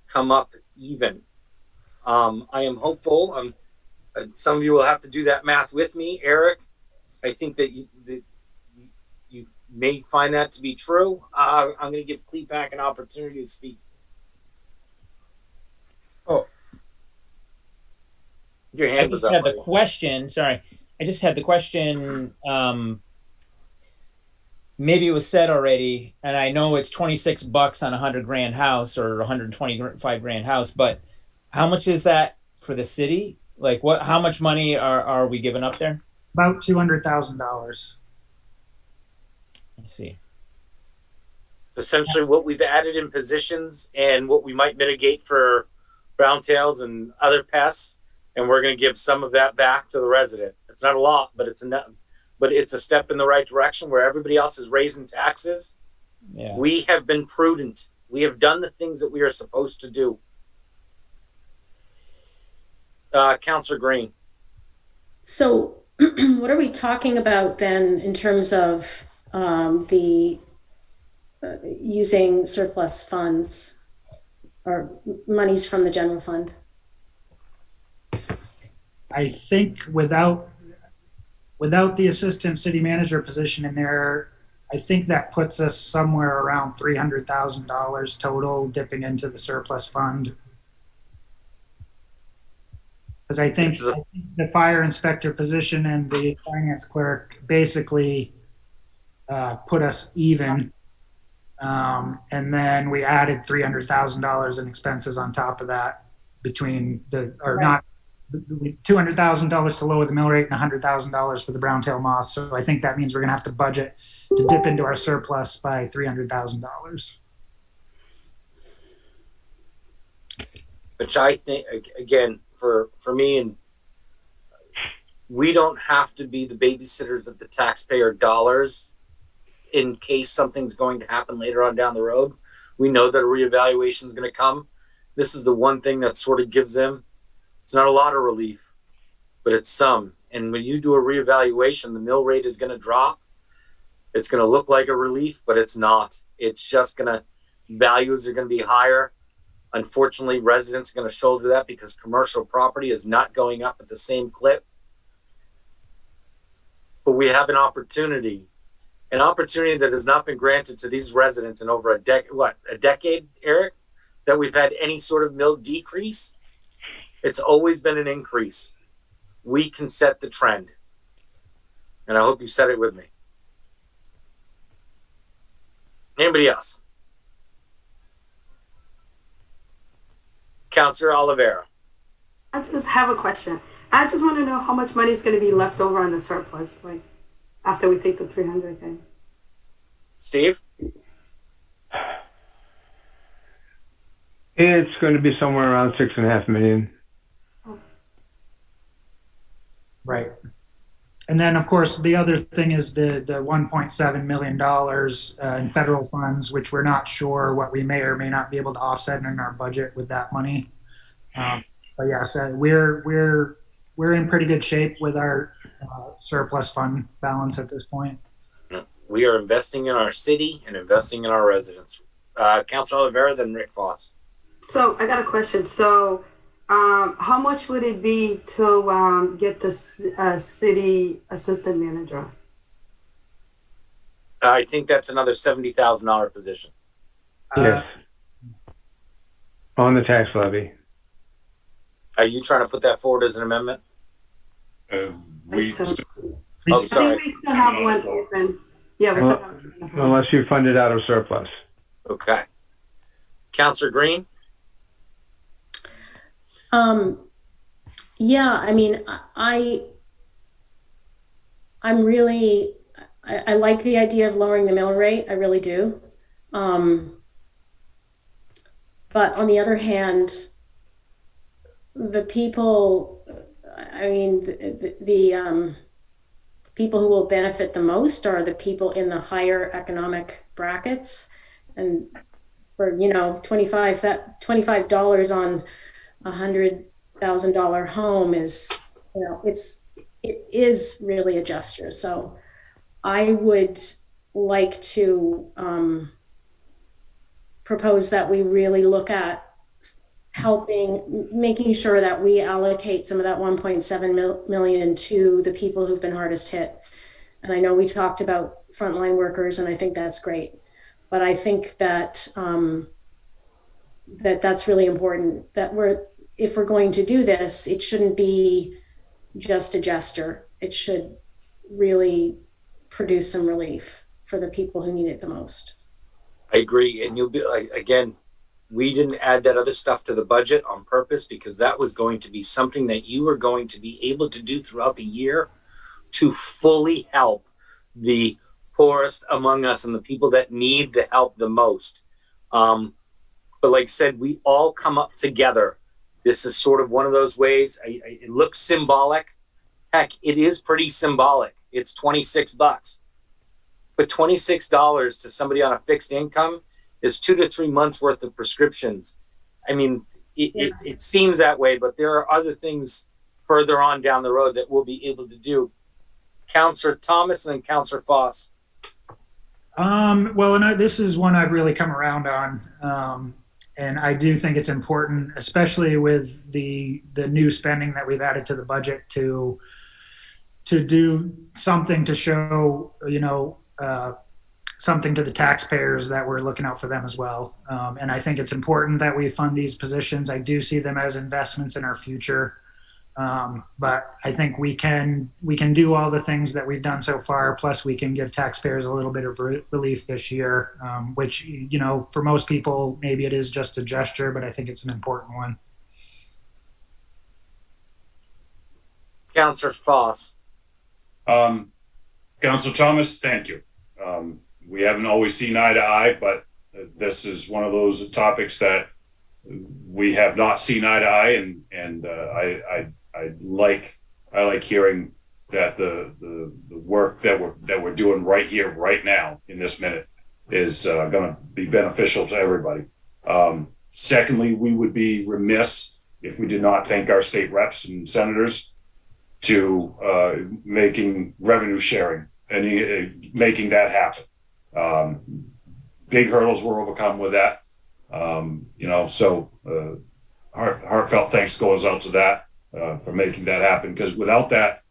come up even. I am hopeful. Some of you will have to do that math with me, Eric. I think that you may find that to be true. I'm going to give Clepac an opportunity to speak. Oh. Your hand was up. I just had the question. Sorry. I just had the question. Maybe it was said already, and I know it's $26 on $100,000 house or $125,000 house, but how much is that for the city? Like how much money are we giving up there? About $200,000. I see. Essentially what we've added in positions and what we might mitigate for brown tails and other pests. And we're going to give some of that back to the resident. It's not a lot, but it's a step in the right direction where everybody else is raising taxes. Yeah. We have been prudent. We have done the things that we are supposed to do. Councilor Green. So what are we talking about then in terms of the using surplus funds or monies from the general fund? I think without the assistant city manager position in there, I think that puts us somewhere around $300,000 total dipping into the surplus fund. Because I think the fire inspector position and the finance clerk basically put us even. And then we added $300,000 in expenses on top of that between not $200,000 to lower the mill rate and $100,000 for the brown-tailed moth. So I think that means we're going to have to budget to dip into our surplus by $300,000. Which I think, again, for me, and we don't have to be the babysitters of the taxpayer dollars in case something's going to happen later on down the road. We know that a reevaluation is going to come. This is the one thing that sort of gives them, it's not a lot of relief, but it's some. And when you do a reevaluation, the mill rate is going to drop. It's going to look like a relief, but it's not. It's just going to, values are going to be higher. Unfortunately, residents are going to shoulder that because commercial property is not going up at the same clip. But we have an opportunity that has not been granted to these residents in over a decade, Eric, that we've had any sort of mill decrease. It's always been an increase. We can set the trend. And I hope you said it with me. Anybody else? Councillor Oliveira. I just have a question. I just want to know how much money is going to be left over on the surplus, like after we take the 300K. Steve? It's going to be somewhere around $6.5 million. Right. And then, of course, the other thing is the $1.7 million in federal funds, which we're not sure what we may or may not be able to offset in our budget with that money. But yes, we're in pretty good shape with our surplus fund balance at this point. We are investing in our city and investing in our residents. Councilor Oliveira, then Rick Foss. So I got a question. So how much would it be to get the city assistant manager? I think that's another $70,000 position. Yes. On the tax levy. Are you trying to put that forward as an amendment? We sorry. I think we still have one open. Yeah, we still have one. Unless you fund it out of surplus. Okay. Councilor Green? Yeah, I mean, I like the idea of lowering the mill rate. I really do. But on the other hand, the people, I mean, the people who will benefit the most are the people in the higher economic brackets. And for, $25 on $100,000 home is, it is really a gesture. So I would like to propose that we really look at making sure that we allocate some of that 1.7 million to the people who've been hardest hit. And I know we talked about frontline workers, and I think that's great. But I think that that's really important, that if we're going to do this, it shouldn't be just a gesture. It should really produce some relief for the people who need it the most. I agree. And you'll be like, again, we didn't add that other stuff to the budget on purpose because that was going to be something that you were going to be able to do throughout the year to fully help the poorest among us and the people that need the help the most. But like I said, we all come up together. This is sort of one of those ways. It looks symbolic. Heck, it is pretty symbolic. It's $26. But $26 to somebody on a fixed income is 2 to 3 months worth of prescriptions. I mean, it seems that way, but there are other things further on down the road that we'll be able to do. Councillor Thomas and then Councillor Foss. Well, and this is one I've really come around on. And I do think it's important, especially with the new spending that we've added to the budget to do something to show, something to the taxpayers that we're looking out for them as well. And I think it's important that we fund these positions. I do see them as investments in our future. But I think we can do all the things that we've done so far. Plus we can give taxpayers a little bit of relief this year, which, for most people, maybe it is just a gesture, but I think it's an important one. Councillor Foss. Councilor Thomas, thank you. We haven't always seen eye to eye, but this is one of those topics that we have not seen eye to eye, and I like hearing that the work that we're doing right here, right now, in this minute, is going to be beneficial to everybody. Secondly, we would be remiss if we did not thank our state reps and senators to making revenue sharing and making that happen. Big hurdles were overcome with that. So heartfelt thanks goes out to that for making that happen, because without that,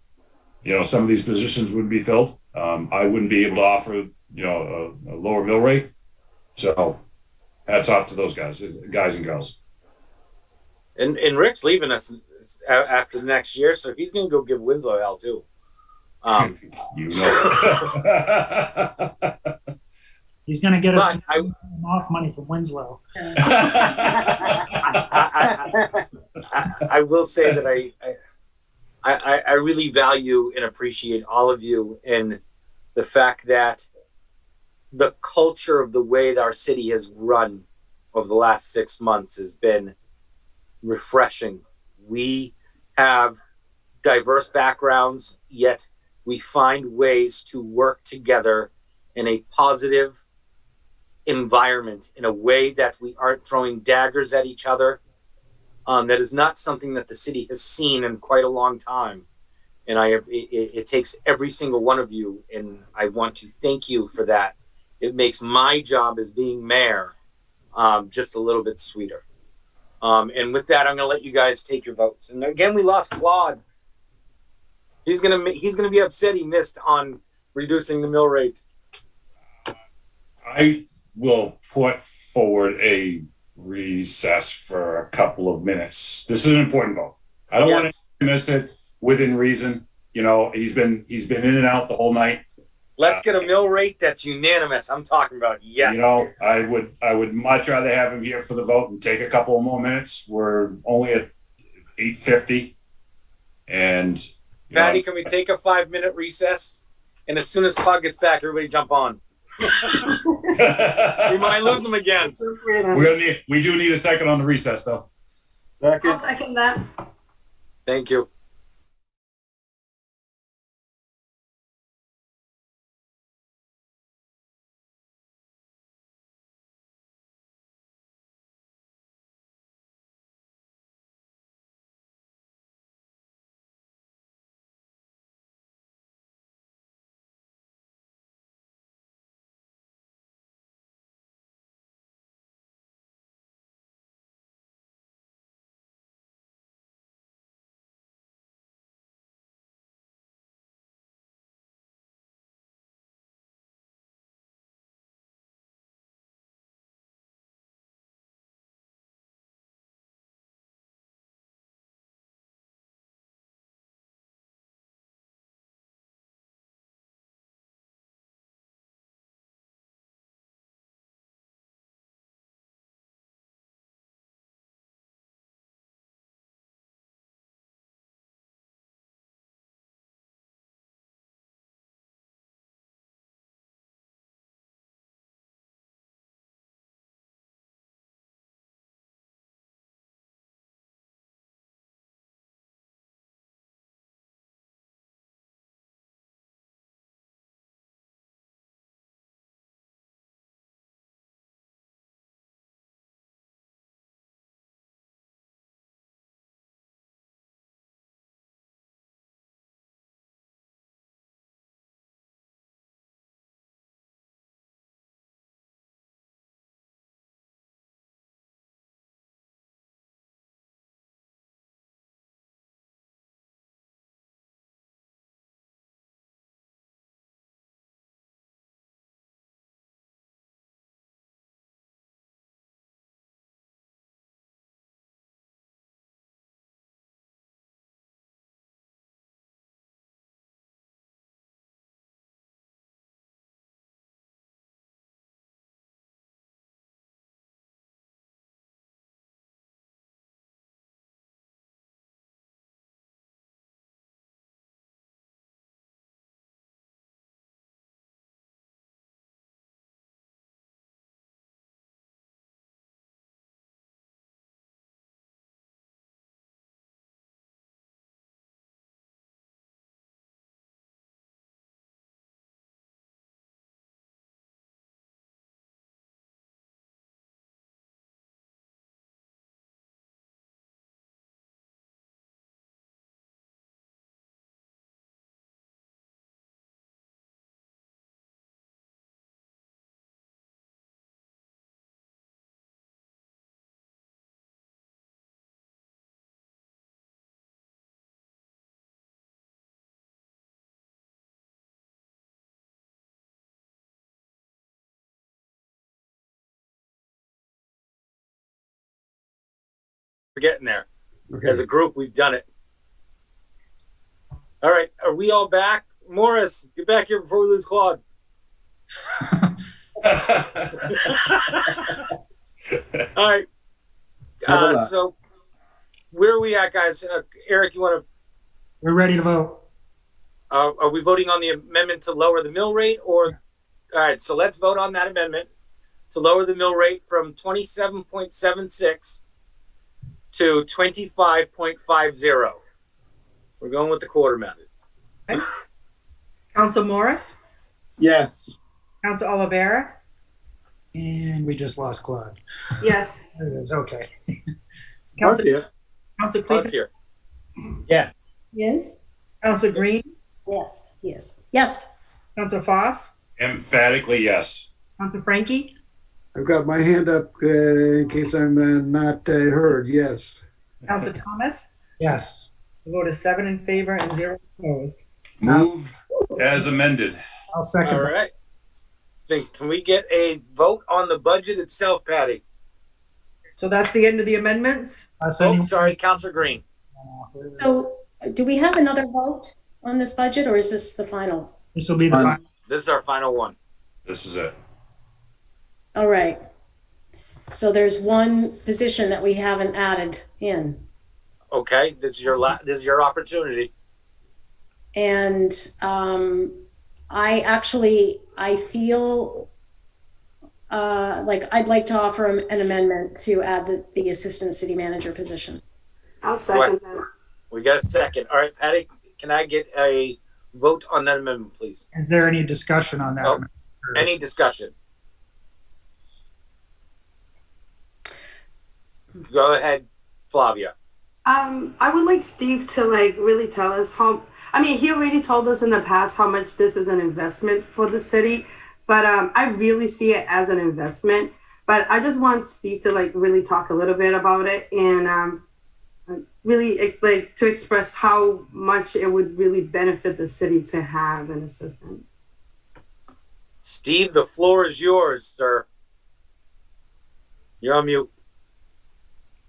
some of these positions wouldn't be filled. I wouldn't be able to offer, a lower mill rate. So hats off to those guys and girls. And Rick's leaving us after the next year, so he's going to go give Winslow hell too. He's going to get us off money from Winslow. I will say that I really value and appreciate all of you, and the fact that the culture of the way that our city has run over the last 6 months has been refreshing. We have diverse backgrounds, yet we find ways to work together in a positive environment, in a way that we aren't throwing daggers at each other. That is not something that the city has seen in quite a long time. And it takes every single one of you, and I want to thank you for that. It makes my job as being mayor just a little bit sweeter. And with that, I'm going to let you guys take your votes. And again, we lost Claude. He's gonna be upset he missed on reducing the mill rate. I will put forward a recess for a couple of minutes. This is an important vote. I don't want to miss it within reason. He's been in and out the whole night. Let's get a mill rate that's unanimous. I'm talking about yes. I would much rather have him here for the vote and take a couple of more minutes. We're only at 8:50, and Patty, can we take a 5-minute recess? And as soon as Claude gets back, everybody jump on. We might lose him again. We do need a second on the recess, though. I'll second that. Thank you. getting there. Okay. As a group, we've done it. All right, are we all back? Morris, get back here before we lose Claude. All right. So where are we at, guys? Eric, you want to? We're ready to vote. Are we voting on the amendment to lower the mill rate, or? All right, so let's vote on that amendment to lower the mill rate from 27.76 to 25.50. We're going with the quarter method. Okay. Council Morris, Yes. Council Oliveira, And we just lost Claude. Yes. There it is. Okay. That's it. Council Claude's Cleveland, here. Yeah. Yes? Council Green, Yes. Yes. Yes. Council Foss, Emphatically, yes. Council Frankie, I've got my hand up in case I'm not heard. Yes. Council Thomas. Yes. The vote is 7 in favor and 0 opposed. Move as amended. I'll second. All that. right. Then can we get a vote on the budget itself, Patty? So that's the end of the amendments. Oh, sorry, Councilor Green. So do we have another vote on this budget, or is this the final? This will be the final. This is our final one. This is it. All right. So there's one position that we haven't added in. Okay, this is your opportunity. And I feel like I'd like to offer an amendment to add the assistant city manager position. I'll second that. We got a second. All right, Patty, can I get a vote on that amendment, please? Is there any discussion on that? Oh, any discussion? Go ahead, Flavia. I would like Steve to really tell us he already told us in the past how much this is an investment for the city, but I really see it as an investment. But I just want Steve to really talk a little bit about it and really to express how much it would really benefit the city to have an assistant. Steve, the floor is yours, sir. You're on mute.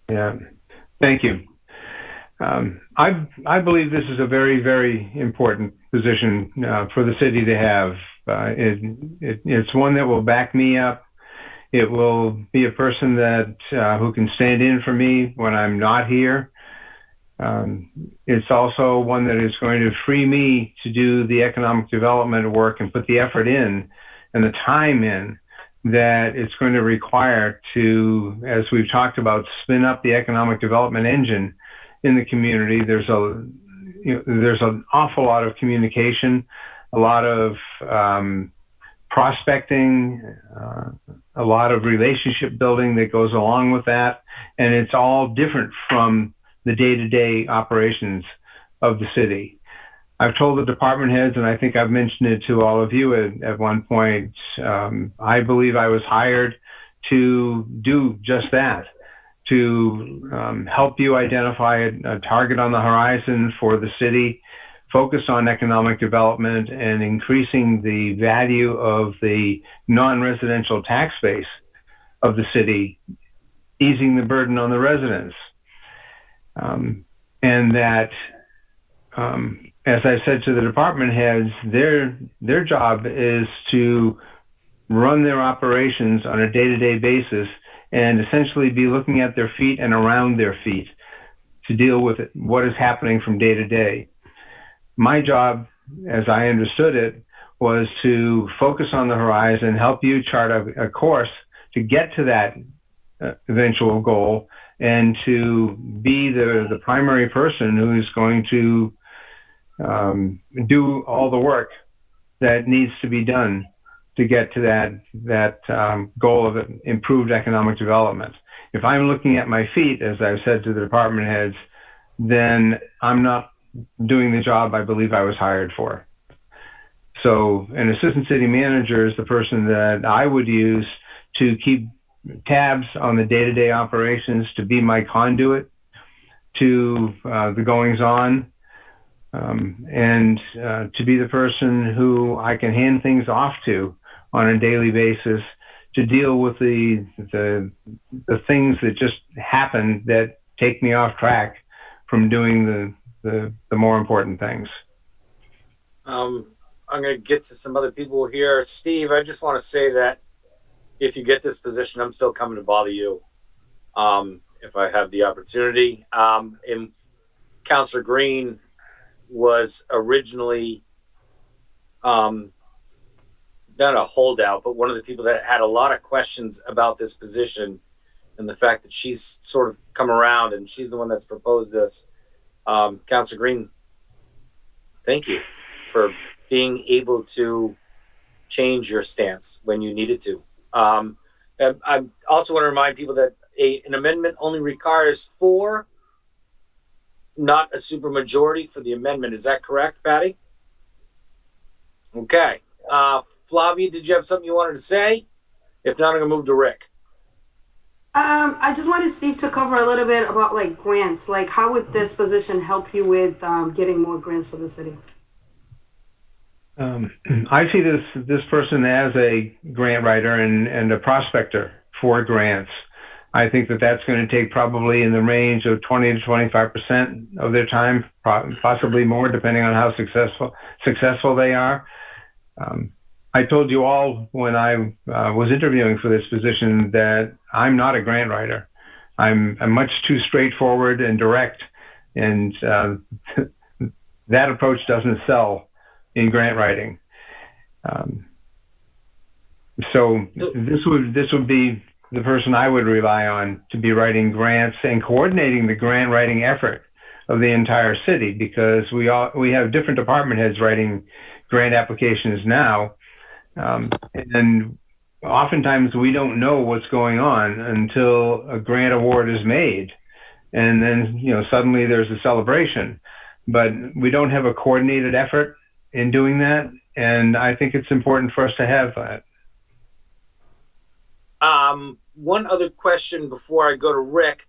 Yeah, thank you. I believe this is a very, very important position for the city to have. It's one that will back me up. It will be a person that who can stand in for me when I'm not here. It's also one that is going to free me to do the economic development work and put the effort in and the time in that it's going to require to, as we've talked about, spin up the economic development engine in the community. There's an awful lot of communication, a lot of prospecting, a lot of relationship building that goes along with that, and it's all different from the day-to-day operations of the city. I've told the department heads, and I think I've mentioned it to all of you at one point, I believe I was hired to do just that, to help you identify a target on the horizon for the city, focus on economic development and increasing the value of the non-residential tax base of the city, easing the burden on the residents. And that, as I said to the department heads, their job is to run their operations on a day-to-day basis and essentially be looking at their feet and around their feet to deal with what is happening from day to day. My job, as I understood it, was to focus on the horizon, help you chart a course to get to that eventual goal, and to be the primary person who is going to do all the work that needs to be done to get to that goal of improved economic development. If I'm looking at my feet, as I've said to the department heads, then I'm not doing the job I believe I was hired for. So an assistant city manager is the person that I would use to keep tabs on the day-to-day operations, to be my conduit to the goings on, and to be the person who I can hand things off to on a daily basis to deal with the things that just happen that take me off track from doing the more important things. I'm going to get to some other people here. Steve, I just want to say that if you get this position, I'm still coming to bother you if I have the opportunity. And Councillor Green was originally not a holdout, but one of the people that had a lot of questions about this position and the fact that she's sort of come around and she's the one that's proposed this. Councillor Green, thank you for being able to change your stance when you needed to. And I also want to remind people that an amendment only requires 4, not a supermajority for the amendment. Is that correct, Patty? Okay. Flavia, did you have something you wanted to say? If not, I'm going to move to Rick. I just wanted Steve to cover a little bit about like grants. Like, how would this position help you with getting more grants for the city? I see this person as a grant writer and a prospector for grants. I think that that's going to take probably in the range of 20 to 25% of their time, possibly more, depending on how successful they are. I told you all when I was interviewing for this position that I'm not a grant writer. I'm much too straightforward and direct, and that approach doesn't sell in grant writing. So this would be the person I would rely on to be writing grants and coordinating the grant writing effort of the entire city, because we have different department heads writing grant applications now. And oftentimes we don't know what's going on until a grant award is made. And then, suddenly there's a celebration, but we don't have a coordinated effort in doing that. And I think it's important for us to have that. One other question before I go to Rick,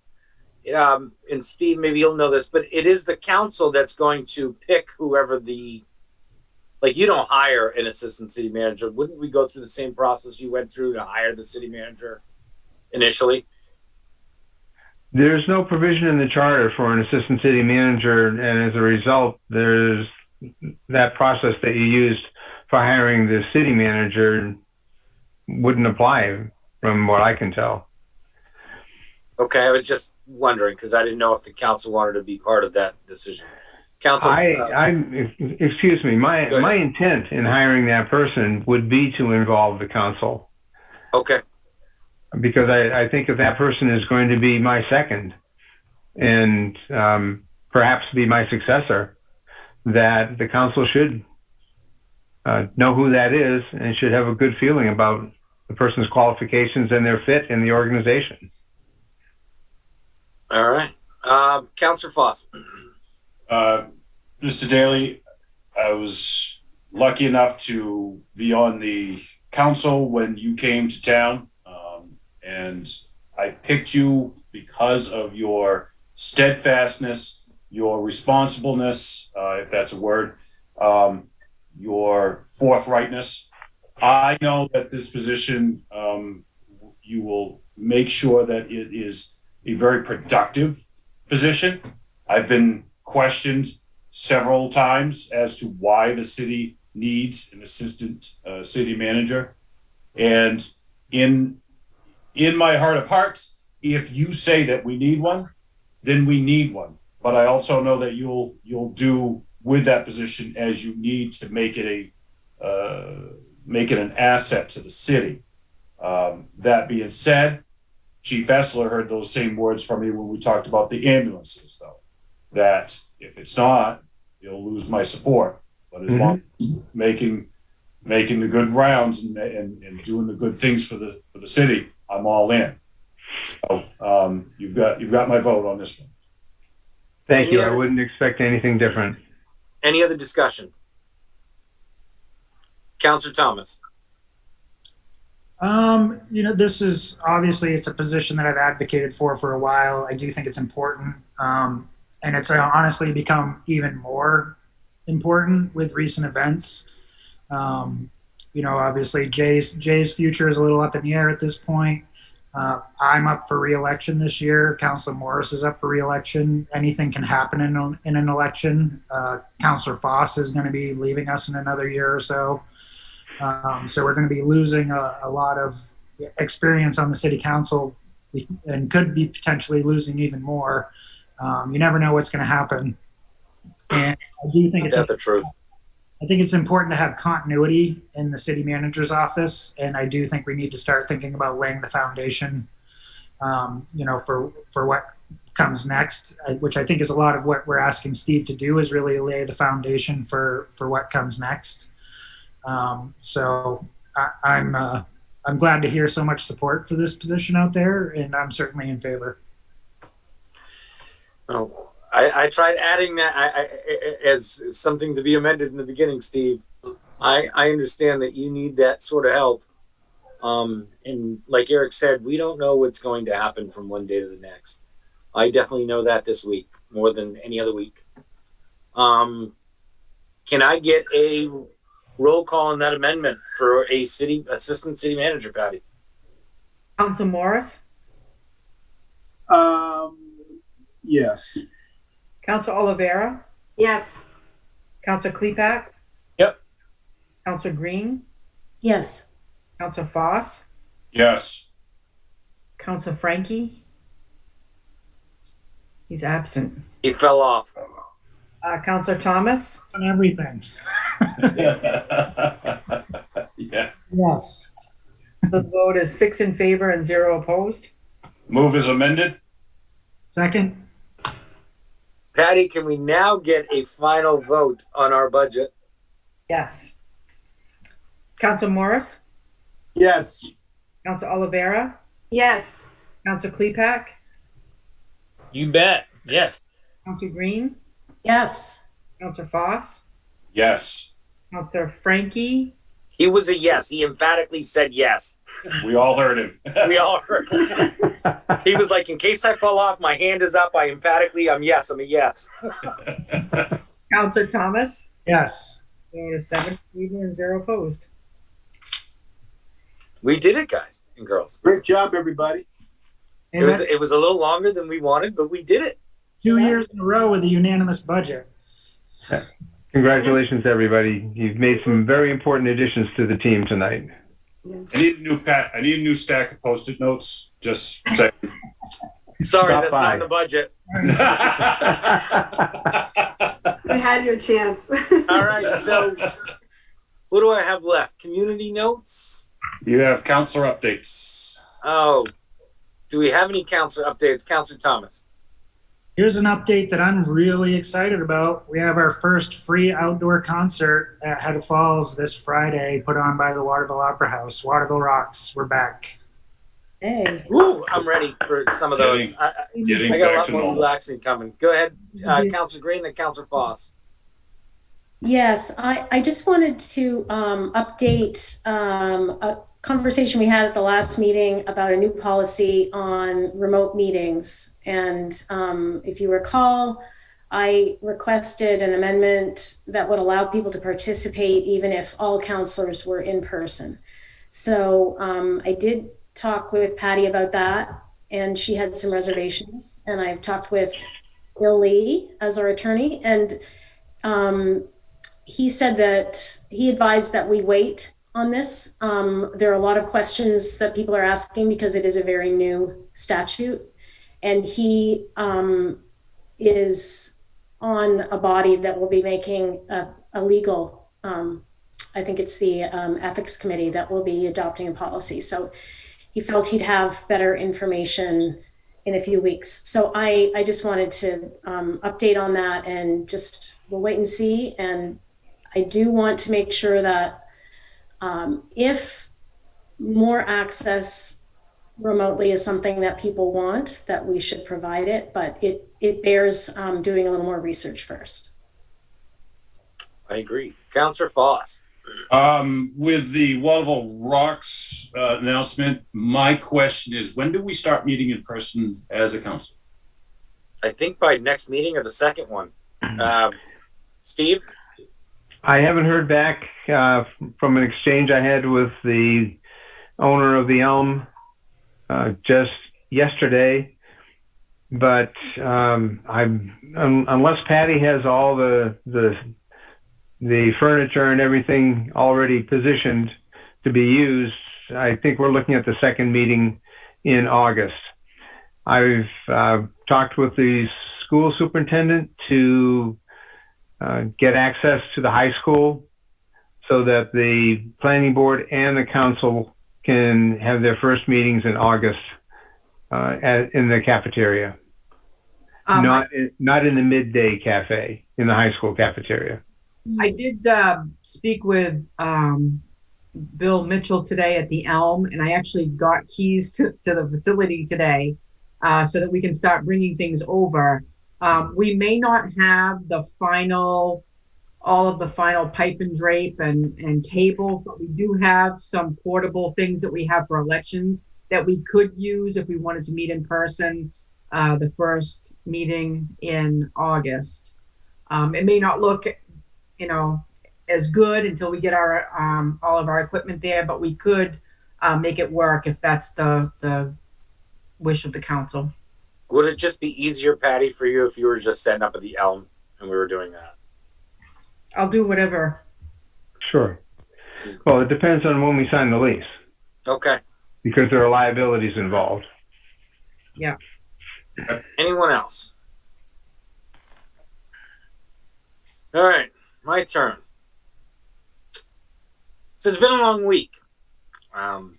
and Steve, maybe you'll know this, but it is the council that's going to pick whoever you don't hire an assistant city manager. Wouldn't we go through the same process you went through to hire the city manager initially? There's no provision in the charter for an assistant city manager, and as a result, there's that process that you used for hiring the city manager wouldn't apply from what I can tell. Okay, I was just wondering because I didn't know if the council wanted to be part of that decision. Council, excuse me. My intent in hiring that person would be to involve the council. Okay. Because I think if that person is going to be my second and perhaps be my successor, that the council should know who that is and should have a good feeling about the person's qualifications and their fit in the organization. All right. Councillor Foss. Mr. Daly, I was lucky enough to be on the council when you came to town, and I picked you because of your steadfastness, your responsibleness, if that's a word, your forthrightness. I know that this position, you will make sure that it is a very productive position. I've been questioned several times as to why the city needs an assistant city manager. And in my heart of hearts, if you say that we need one, then we need one. But I also know that you'll do with that position as you need to make it an asset to the city. That being said, Chief Essler heard those same words from me when we talked about the ambulances, though, that if it's not, you'll lose my support. But as long as making the good rounds and doing the good things for the city, I'm all in. So you've got my vote on this one. Thank you. I wouldn't expect anything different. Any other discussion? Councillor Thomas. This is obviously it's a position that I've advocated for a while. I do think it's important. And it's honestly become even more important with recent events. Obviously Jay's future is a little up in the air at this point. I'm up for re-election this year. Councilor Morris is up for re-election. Anything can happen in an election. Councilor Foss is going to be leaving us in another year or so. So we're going to be losing a lot of experience on the city council and could be potentially losing even more. You never know what's going to happen. And I do think Is that the truth? I think it's important to have continuity in the city manager's office, and I do think we need to start thinking about laying the foundation, for what comes next, which I think is a lot of what we're asking Steve to do, is really lay the foundation for what comes next. So I'm glad to hear so much support for this position out there, and I'm certainly in favor. Oh. I tried adding that as something to be amended in the beginning, Steve. I understand that you need that sort of help. And like Eric said, we don't know what's going to happen from one day to the next. I definitely know that this week more than any other week. Can I get a roll call on that amendment for a assistant city manager, Patty? Councilor Morris, Yes. Councilor Oliveira, Yes. Councilor Klepak. Yep. Councilor Green, Yes. Councilor Foss, Yes. Councilor Frankie. He's absent. He fell off. Councilor Thomas, On everything. Yeah. Yes. the vote is 6 in favor and 0 opposed. Move is amended. Second. Patty, can we now get a final vote on our budget? Yes. Councilor Morris, Yes. Councilor Oliveira, Yes. Councilor Klepak, You bet. Yes. Councilor Green, Yes. Councilor Foss, Yes. Councilor Frankie. He was a yes. He emphatically said yes. We all heard him. We all heard. He was like, in case I fall off, my hand is up. I'm a yes. I'm a yes. Councilor Thomas, Yes. vote is 7 in favor and 0 opposed. We did it, guys and girls. Great job, everybody. It was a little longer than we wanted, but we did it. 2 years in a row with a unanimous budget. Congratulations, everybody. You've made some very important additions to the team tonight. I need a new stack of Post-it notes. Just saying. Sorry, Stop that's by. not in the budget. You had your chance. All right, so what do I have left? Community notes? You have councilor updates. Oh, do we have any counselor updates? Counselor Thomas. Here's an update that I'm really excited about. We have our first free outdoor concert at Head Falls this Friday, put on by the Waterville Opera House. Waterville rocks. We're back. Hey. Woo, I'm ready for some of those. Getting I got a back lot to more normal. relaxing coming. Go ahead, Counselor Green, then Counselor Foss. Yes, I just wanted to update a conversation we had at the last meeting about a new policy on remote meetings. And if you recall, I requested an amendment that would allow people to participate even if all counselors were in person. So I did talk with Patty about that, and she had some reservations. And I've talked with Bill Lee as our attorney, and he said that he advised that we wait on this. There are a lot of questions that people are asking because it is a very new statute, and he is on a body that will be making a legal, I think it's the ethics committee that will be adopting a policy. So he felt he'd have better information in a few weeks. So I just wanted to update on that, and just we'll wait and see. And I do want to make sure that if more access remotely is something that people want, that we should provide it, but it bears doing a little more research first. I agree. Counselor Foss. With the Waterville Rocks announcement, my question is, when do we start meeting in person as a council? I think by next meeting or the second one. Steve? I haven't heard back from an exchange I had with the owner of the Elm just yesterday, but unless Patty has all the furniture and everything already positioned to be used, I think we're looking at the second meeting in August. I've talked with the school superintendent to get access to the high school so that the planning board and the council can have their first meetings in August in the cafeteria. Not in the midday cafe, in the high school cafeteria. I did speak with Bill Mitchell today at the Elm, and I actually got keys to the facility today so that we can start bringing things over. We may not have all of the final pipe and drape and tables, but we do have some portable things that we have for elections that we could use if we wanted to meet in person the first meeting in August. It may not look, as good until we get our all of our equipment there, but we could make it work if that's the wish of the council. Would it just be easier, Patty, for you if you were just setting up at the Elm and we were doing that? I'll do whatever. Sure. Well, it depends on when we sign the lease. Okay. Because there are liabilities involved. Yeah. Anyone else? All right, my turn. So it's been a long week. I'm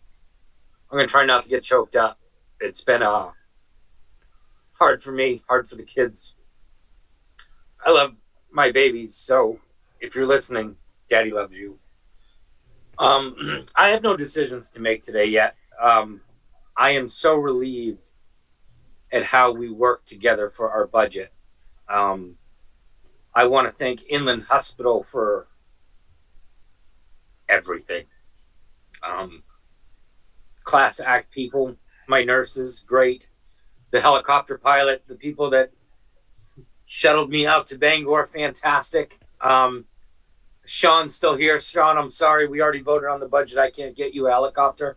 going to try not to get choked up. It's been hard for me, hard for the kids. I love my babies, so if you're listening, Daddy loves you. I have no decisions to make today yet. I am so relieved at how we work together for our budget. I want to thank Inland Hospital for everything. Class act people, my nurses, great. The helicopter pilot, the people that shuttled me out to Bangor, fantastic. Sean's still here. Sean, I'm sorry, we already voted on the budget. I can't get you a helicopter.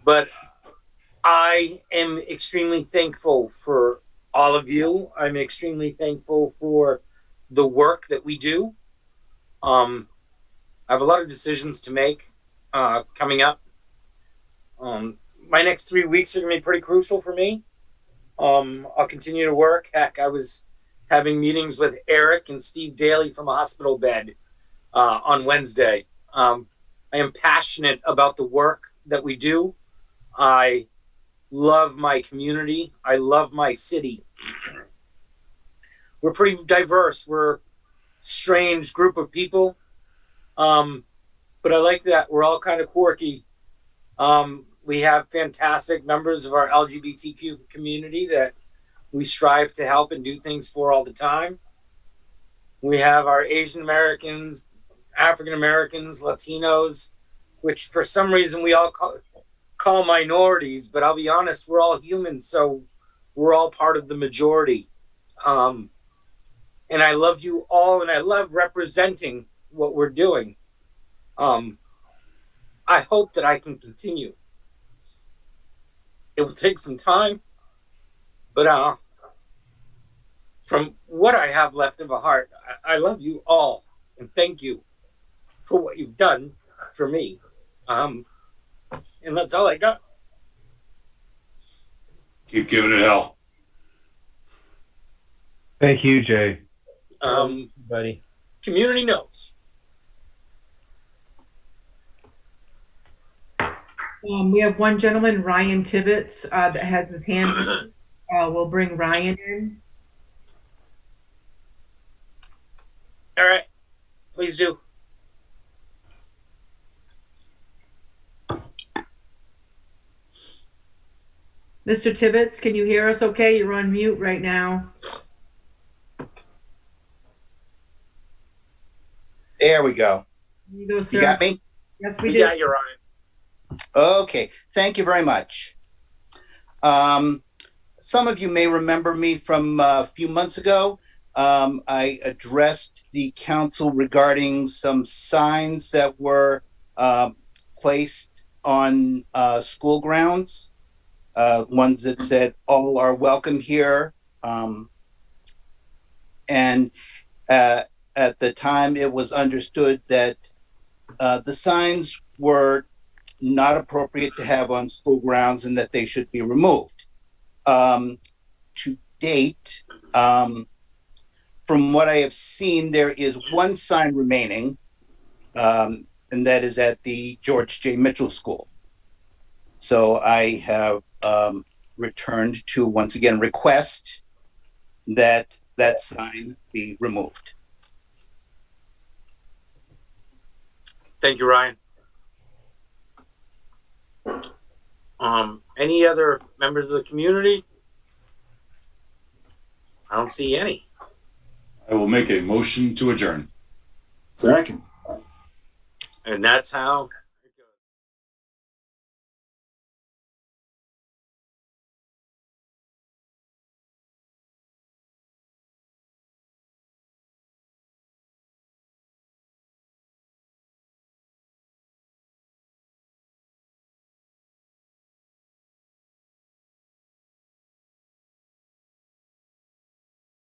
But I am extremely thankful for all of you. I'm extremely thankful for the work that we do. I have a lot of decisions to make coming up. My next 3 weeks are going to be pretty crucial for me. I'll continue to work. Heck, I was having meetings with Eric and Steve Daly from a hospital bed on Wednesday. I am passionate about the work that we do. I love my community. I love my city. We're pretty diverse. We're a strange group of people. But I like that. We're all kind of quirky. We have fantastic members of our LGBTQ community that we strive to help and do things for all the time. We have our Asian Americans, African Americans, Latinos, which for some reason we all call minorities, but I'll be honest, we're all humans, so we're all part of the majority. And I love you all, and I love representing what we're doing. I hope that I can continue. It will take some time, but from what I have left of a heart, I love you all, and thank you for what you've done for me. And that's all I got. Keep giving it hell. Thank you, Jay. Buddy. Community knows. We have one gentleman, Ryan Tibbetts, that has his hand. We'll bring Ryan in. All right, please do. Mr. Tibbetts, can you hear us okay? You're on mute right now. There we go. There you go, sir. You got me? Yes, we We do. got you, Ryan. Okay. Thank you very much. Some of you may remember me from a few months ago. I addressed the council regarding some signs that were placed on school grounds, ones that said all are welcome here. And at the time, it was understood that the signs were not appropriate to have on school grounds and that they should be removed. To date, from what I have seen, there is one sign remaining, and that is at the George J. Mitchell School. So I have returned to once again request that that sign be removed. Thank you, Ryan. Any other members of the community? I don't see any. I will make a motion to adjourn. Second. And that's how